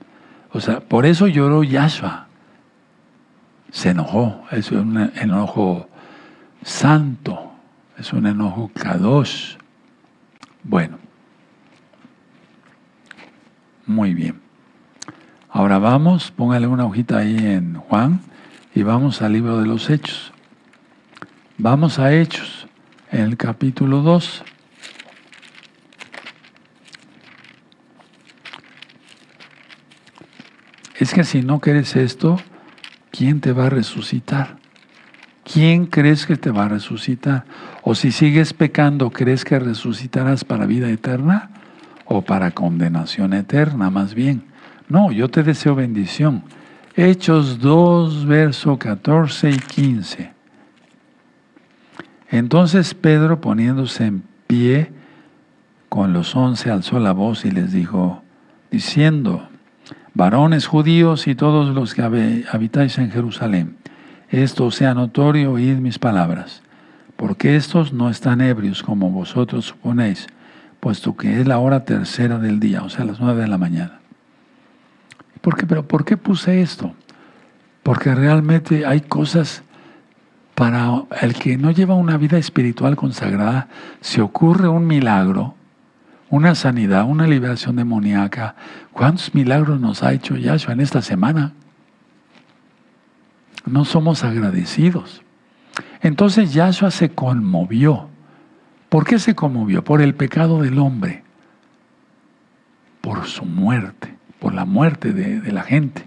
O sea, por eso lloró Yahshua. Se enojó. Es un enojo santo. Es un enojo kadosh. Bueno. Muy bien. Ahora vamos, póngale una hojita ahí en Juan y vamos al libro de los Hechos. Vamos a Hechos, en el capítulo 2. Es que si no quieres esto, ¿quién te va a resucitar? ¿Quién crees que te va a resucitar? O si sigues pecando, ¿crees que resucitarás para vida eterna? ¿O para condenación eterna, más bien? No, yo te deseo bendición. Hechos 2, verso 14 y 15. Entonces Pedro, poniéndose en pie con los 11, alzó la voz y les dijo, diciendo, varones judíos y todos los que habitáis en Jerusalén, esto sea notorio, oíd mis palabras, porque estos no están ebrios como vosotros suponéis, puesto que es la hora tercera del día, o sea, las 9 de la mañana. ¿Por qué? ¿Pero por qué puse esto? Porque realmente hay cosas para el que no lleva una vida espiritual consagrada. Se ocurre un milagro, una sanidad, una liberación demoníaca. ¿Cuántos milagros nos ha hecho Yahshua en esta semana? No somos agradecidos. Entonces Yahshua se conmovió. ¿Por qué se conmovió? Por el pecado del hombre, por su muerte, por la muerte de la gente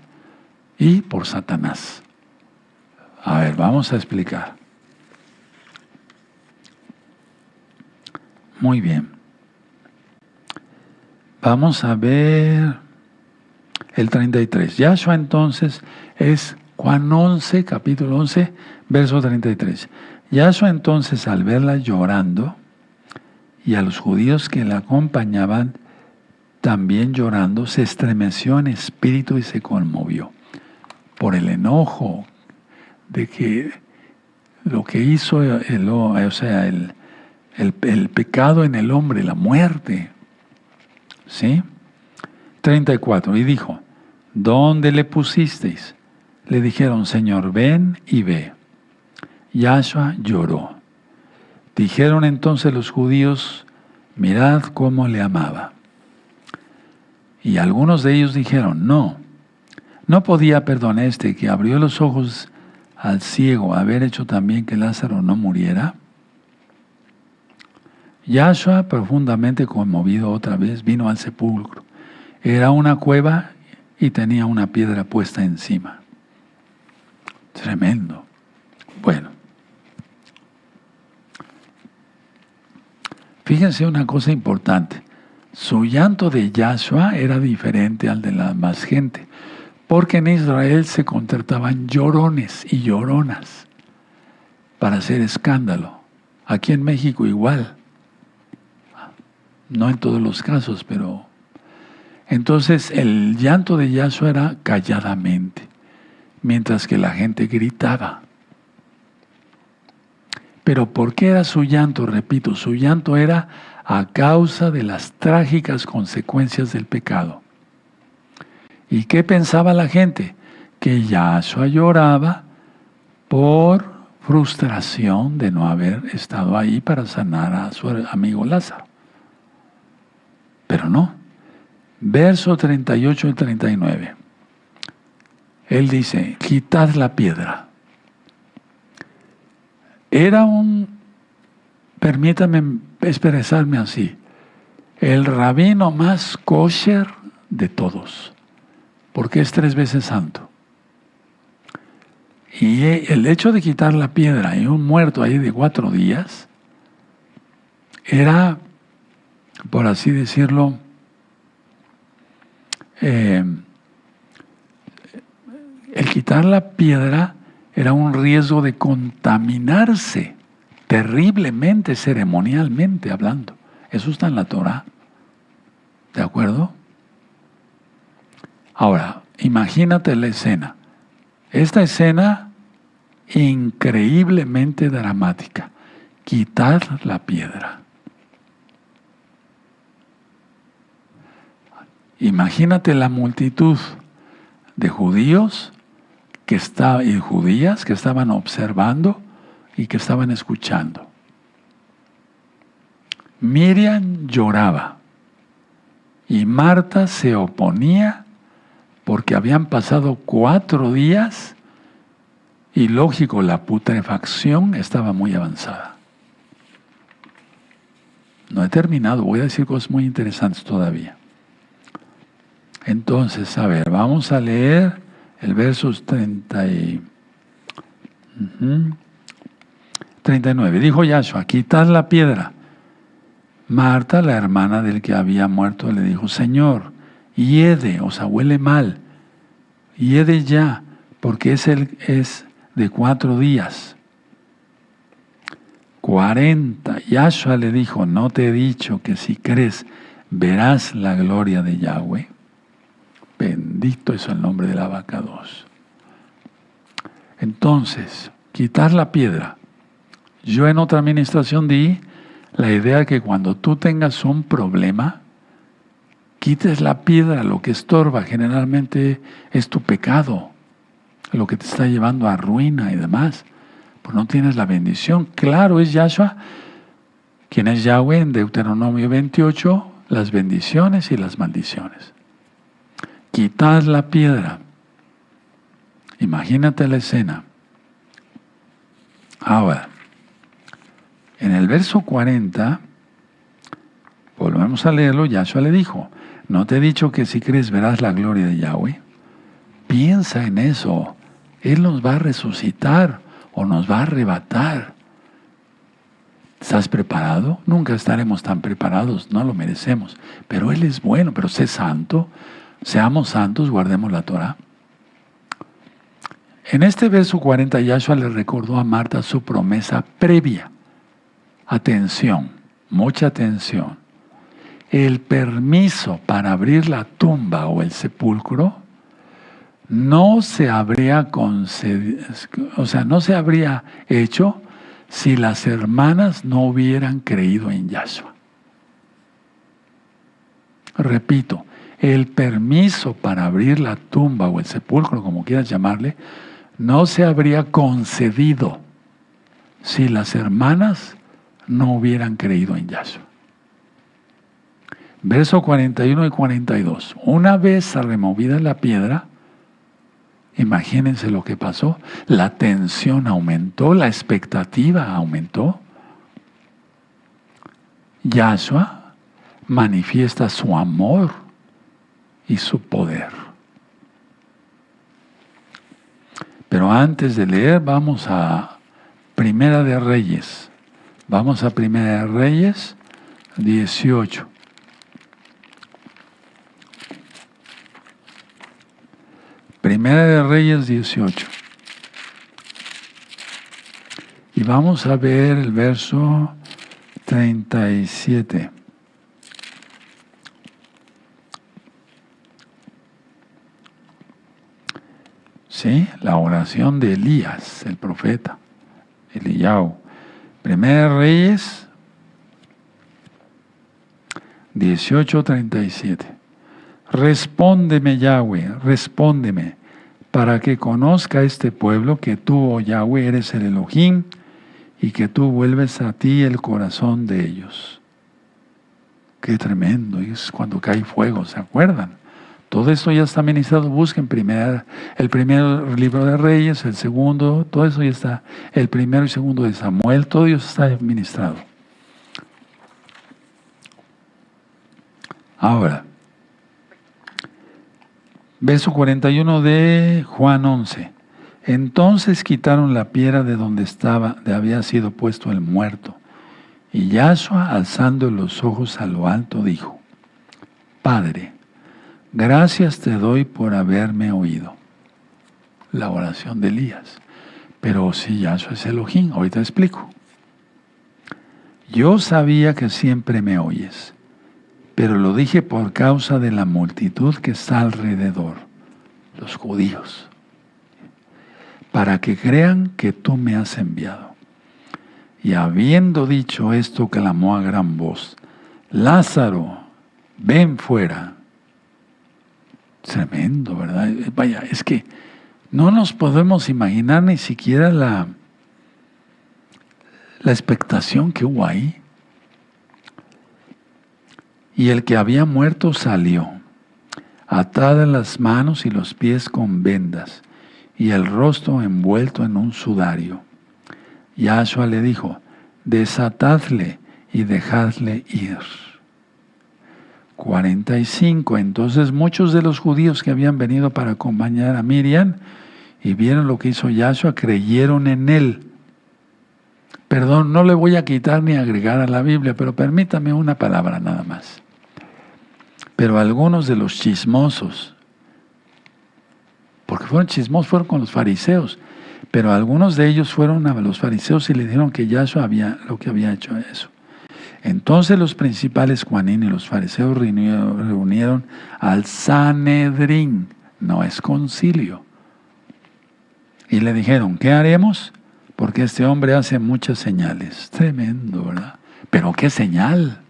y por Satanás. A ver, vamos a explicar. Muy bien. Vamos a ver el 33. Yahshua entonces es Juan 11, capítulo 11, verso 33. Yahshua entonces, al verla llorando, y a los judíos que la acompañaban también llorando, se estremeció en espíritu y se conmovió por el enojo de que lo que hizo el pecado en el hombre, la muerte. ¿Sí? 34. Y dijo: ¿dónde le pusisteis? Le dijeron: Señor, ven y ve. Yahshua lloró. Dijeron entonces los judíos: mirad cómo le amaba. Y algunos de ellos dijeron: no podía, perdón, que abrió los ojos al ciego, haber hecho también que Lázaro no muriera. Yahshua, profundamente conmovido otra vez, vino al sepulcro. Era una cueva y tenía una piedra puesta encima. Tremendo. Bueno. Fíjense una cosa importante. Su llanto de Yahshua era diferente al de la más gente, porque en Israel se contrataban llorones y lloronas para hacer escándalo. Aquí en México igual. No en todos los casos, pero... Entonces el llanto de Yahshua era calladamente, mientras que la gente gritaba. Pero ¿por qué era su llanto? Repito, su llanto era a causa de las trágicas consecuencias del pecado. ¿Y qué pensaba la gente? Que Yahshua lloraba por frustración de no haber estado ahí para sanar a su amigo Lázaro. Pero no. Verso 38 y 39. Él dice: quitad la piedra. Era permítame expresarme así, el rabino más kosher de todos, porque es 3 veces santo. Y el hecho de quitar la piedra y un muerto ahí de 4 días, era, por así decirlo, el quitar la piedra era un riesgo de contaminarse terriblemente, ceremonialmente hablando. Eso está en la Torah. ¿De acuerdo? Ahora, imagínate la escena. Esta escena increíblemente dramática. Quitar la piedra. Imagínate la multitud de judíos y judías que estaban observando y que estaban escuchando. Miriam lloraba y Marta se oponía porque habían pasado 4 días y, lógico, la putrefacción estaba muy avanzada. No he terminado, voy a decir cosas muy interesantes todavía. Entonces, a ver, vamos a leer el verso 39. Dijo Yahshua: quitad la piedra. Marta, la hermana del que había muerto, le dijo: Señor, hiede, o sea, huele mal. Hiede ya, porque es de 4 días. 40. Yahshua le dijo: ¿no te he dicho que si crees verás la gloria de Yahweh? Bendito es el nombre del abacados. Entonces, quitar la piedra. Yo en otra administración di La idea de que cuando tú tengas un problema, quites la piedra, lo que estorba generalmente es tu pecado, lo que te está llevando a ruina y demás. Pues no tienes la bendición. Claro, es Yahshua, quien es Yahweh en Deuteronomio 28, las bendiciones y las maldiciones. Quitad la piedra. Imagínate la escena. Ahora, en el verso 40, volvemos a leerlo, Yahshua le dijo, ¿no te he dicho que si crees verás la gloria de Yahweh? Piensa en eso. Él nos va a resucitar o nos va a arrebatar. ¿Estás preparado? Nunca estaremos tan preparados, no lo merecemos. Pero Él es bueno, pero sé santo. Seamos santos, guardemos la Torah. En este verso 40, Yahshua le recordó a Marta su promesa previa. Atención, mucha atención. El permiso para abrir la tumba o el sepulcro no se habría concedido, no se habría hecho si las hermanas no hubieran creído en Yahshua. Repito, el permiso para abrir la tumba o el sepulcro, como quieras llamarle, no se habría concedido si las hermanas no hubieran creído en Yahshua. Verso 41 y 42. Una vez removida la piedra, imagínense lo que pasó. La tensión aumentó, la expectativa aumentó. Yahshua manifiesta su amor y su poder. Pero antes de leer, vamos a Primera de Reyes. Vamos a Primera de Reyes 18. Primera de Reyes 18. Y vamos a ver el verso 37. ¿Sí? La oración de Elías, el profeta, Eliyahu. Primera de Reyes 18:37. Respóndeme, Yahweh, respóndeme, para que conozca este pueblo que tú, oh Yahweh, eres el Elohim y que tú vuelves a ti el corazón de ellos. Qué tremendo, es cuando cae fuego, ¿se acuerdan? Todo esto ya está ministrado. Busquen el primer libro de Reyes, el segundo, todo eso ya está. El primero y segundo de Samuel, todo eso está ministrado. Ahora, verso 41 de Juan 11. Entonces quitaron la piedra de donde había sido puesto el muerto. Y Yahshua, alzando los ojos a lo alto, dijo, Padre, gracias te doy por haberme oído. La oración de Elías. Pero si Yahshua es Elohim, ahorita explico. Yo sabía que siempre me oyes, pero lo dije por causa de la multitud que está alrededor, los judíos, para que crean que tú me has enviado. Y habiendo dicho esto, clamó a gran voz, Lázaro, ven fuera. Tremendo, ¿verdad? Vaya, es que no nos podemos imaginar ni siquiera la expectación que hubo ahí. Y el que había muerto salió, atadas las manos y los pies con vendas, y el rostro envuelto en un sudario. Yahshua le dijo, desatadle y dejadle ir. 45. Entonces muchos de los judíos que habían venido para acompañar a Miriam y vieron lo que hizo Yahshua, creyeron en él. Perdón, no le voy a quitar ni agregar a la Biblia, pero permítame una palabra nada más. Pero algunos de los chismosos, porque fueron chismosos, fueron con los fariseos, pero algunos de ellos fueron a los fariseos y le dijeron que Yahshua lo que había hecho eso. Entonces los principales Juanín y los fariseos reunieron al Sanedrín, no es concilio, y le dijeron, ¿qué haremos? Porque este hombre hace muchas señales. Tremendo, ¿verdad? Pero qué señal,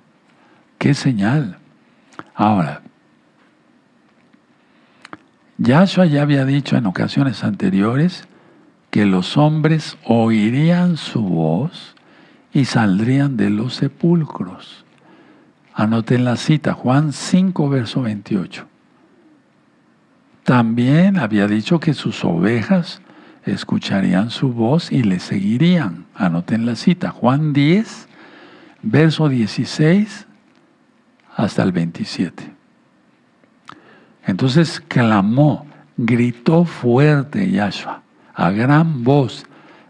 qué señal. Ahora, Yahshua ya había dicho en ocasiones anteriores que los hombres oirían su voz y saldrían de los sepulcros. Anoten la cita, Juan 5, verso 28. También había dicho que sus ovejas escucharían su voz y le seguirían. Anoten la cita, Juan 10, verso 16 hasta el 27. Entonces clamó, gritó fuerte Yahshua, a gran voz,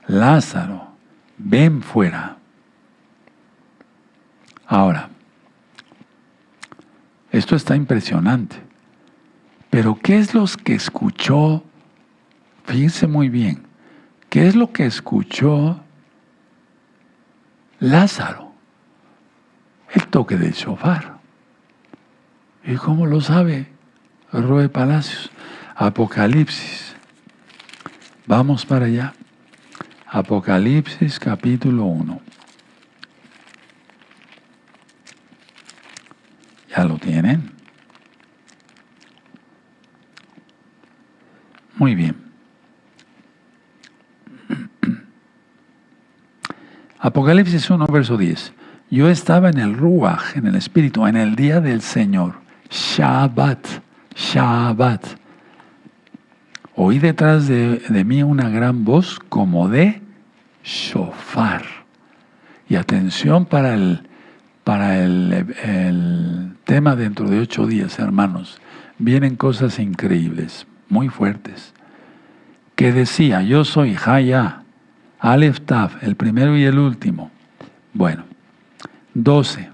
Lázaro, ven fuera. Ahora, esto está impresionante. Pero ¿qué es lo que escuchó? Fíjense muy bien. ¿Qué es lo que escuchó Lázaro? El toque del shofar. ¿Y cómo lo sabe Roe Palacios? Apocalipsis. Vamos para allá. Apocalipsis capítulo 1. ¿Ya lo tienen? Muy bien. Apocalipsis 1, verso 10. Yo estaba en el Ruach, en el Espíritu, en el día del Señor. Shabbat. Shabbat. Oí detrás de mí una gran voz como de shofar. Y atención para el tema dentro de 8 días, hermanos. Vienen cosas increíbles, muy fuertes. Que decía, yo soy Haya, Aleph Tav, el primero y el último. Bueno, 12.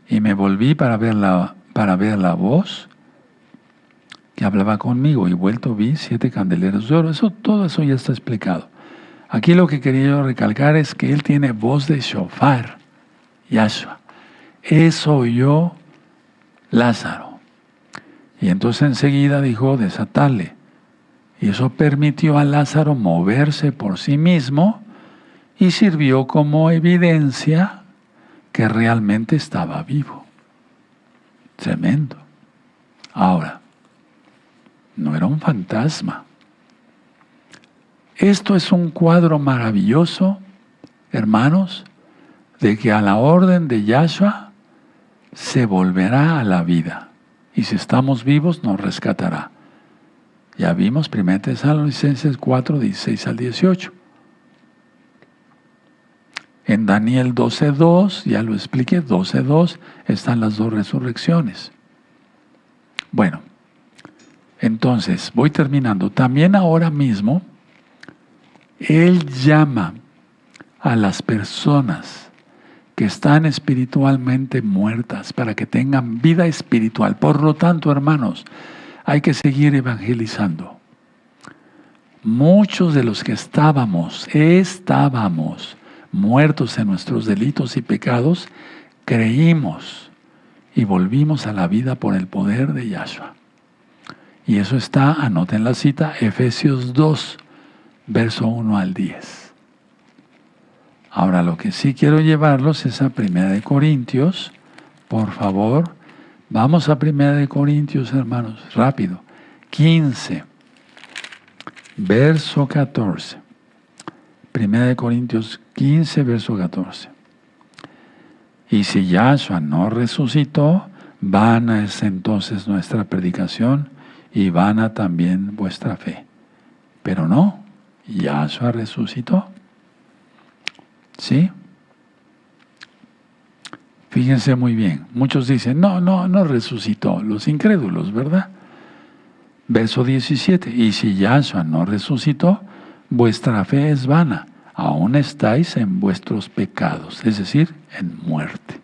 Y me volví para ver la voz que hablaba conmigo, y vuelto vi 7 candeleros de oro. Todo eso ya está explicado. Aquí lo que quería yo recalcar es que él tiene voz de shofar, Yahshua. Eso oyó Lázaro. Y entonces enseguida dijo, desatarle. Y eso permitió a Lázaro moverse por sí mismo y sirvió como evidencia que realmente estaba vivo. Tremendo. Ahora, no era un fantasma. Esto es un cuadro maravilloso, hermanos, de que a la orden de Yahshua se volverá a la vida. Y si estamos vivos, nos rescatará. Ya vimos 1 Tesalonicenses 4, 16 al 18. En Daniel 12:2, ya lo expliqué, 12:2, están las 2 resurrecciones. Bueno, entonces, voy terminando. También ahora mismo, Él llama a las personas que están espiritualmente muertas para que tengan vida espiritual. Por lo tanto, hermanos, hay que seguir evangelizando. Muchos de los que estábamos muertos en nuestros delitos y pecados, creímos y volvimos a la vida por el poder de Yahshua. Y eso está, anoten la cita, Efesios 2, verso 1 al 10. Ahora, lo que sí quiero llevarlos es a 1 Corintios, por favor. Vamos a 1 Corintios, hermanos, rápido. 15, verso 14. 1 Corintios 15, verso 14. Y si Yahshua no resucitó, vana es entonces nuestra predicación y vana también vuestra fe. Pero no, Yahshua resucitó. ¿Sí? Fíjense muy bien. Muchos dicen, no resucitó. Los incrédulos, ¿verdad? Verso 17. Y si Yahshua no resucitó, vuestra fe es vana. Aún estáis en vuestros pecados, es decir, en muerte.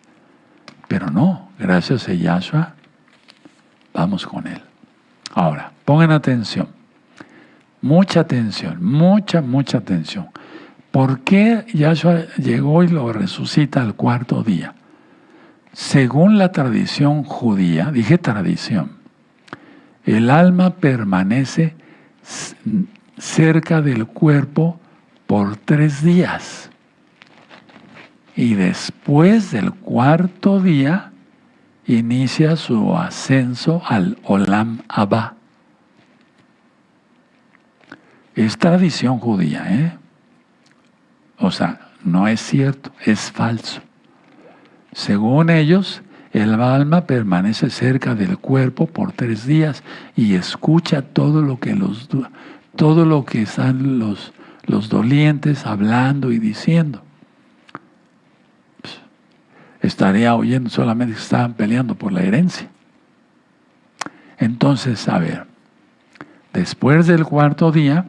Pero no, gracias a Yahshua, vamos con Él. Ahora, pongan atención. Mucha atención, mucha atención. ¿Por qué Yahshua llegó y lo resucita al 4º día? Según la tradición judía, dije tradición, el alma permanece cerca del cuerpo por 3 días. y después del cuarto día inicia su ascenso al Olam Abba. Es tradición judía, ¿eh? O sea, no es cierto, es falso. Según ellos, el alma permanece cerca del cuerpo por 3 días y escucha todo lo que están los dolientes hablando y diciendo. Estaría oyendo solamente que estaban peleando por la herencia. Entonces, a ver, después del cuarto día,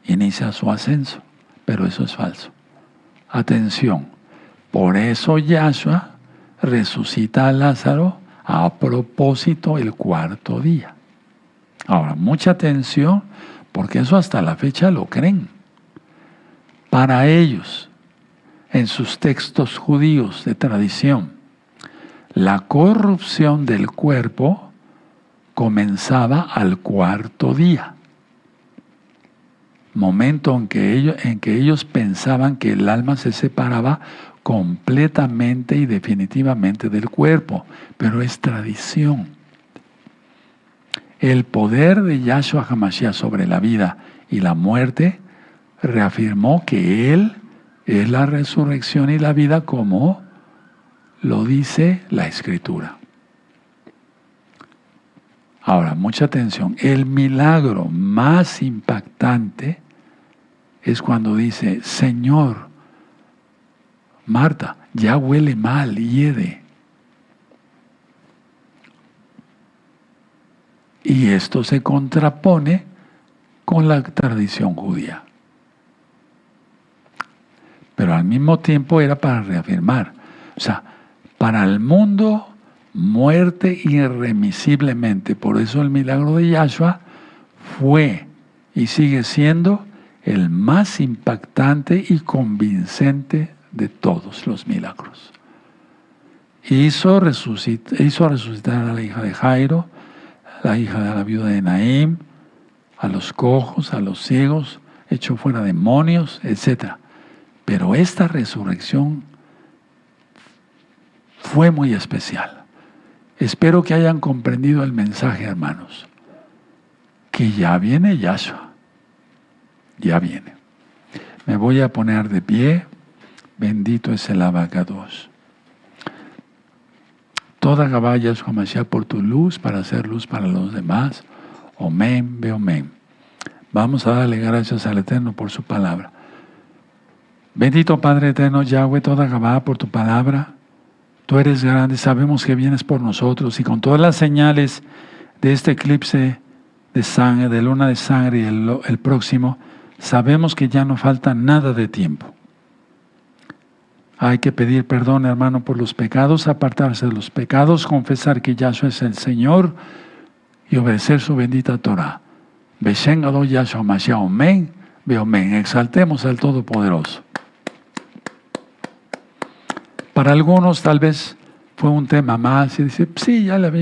inicia su ascenso, pero eso es falso. Atención, por eso Yahshua resucita a Lázaro a propósito el cuarto día. Ahora, mucha atención, porque eso hasta la fecha lo creen. Para ellos, en sus textos judíos de tradición, la corrupción del cuerpo comenzaba al cuarto día. Momento en que ellos pensaban que el alma se separaba completamente y definitivamente del cuerpo, pero es tradición. El poder de Yahshua HaMashiach sobre la vida y la muerte reafirmó que Él es la resurrección y la vida, como lo dice la Escritura. Ahora, mucha atención. El milagro más impactante es cuando dice: Señor, Marta, ya huele mal, hiede. Y esto se contrapone con la tradición judía. Pero al mismo tiempo era para reafirmar. O sea, para el mundo, muerte irremisiblemente. Por eso el milagro de Yahshua fue y sigue siendo el más impactante y convincente de todos los milagros. Hizo resucitar a la hija de Jairo, a la hija de la viuda de Naim, a los cojos, a los ciegos, echó fuera demonios, etc. Pero esta resurrección fue muy especial. Espero que hayan comprendido el mensaje, hermanos, que ya viene Yahshua, ya viene. Me voy a poner de pie. Bendito es el Abacados. Toda Gabá Yahshua Mashiach por tu luz, para hacer luz para los demás. Omen, ve omen. Vamos a darle gracias al Eterno por su palabra. Bendito Padre Eterno, Yahweh, toda Gabá por tu palabra. Tú eres grande, sabemos que vienes por nosotros, y con todas las señales de este eclipse de sangre, de luna de sangre y el próximo, sabemos que ya no falta nada de tiempo. Hay que pedir perdón, hermano, por los pecados, apartarse de los pecados, confesar que Yahshua es el Señor y obedecer su bendita Torah. Beshen Adon Yahshua Mashiach, omen, ve omen. Exaltemos al Todopoderoso. Para algunos tal vez fue un tema más y dice, sí, ya le había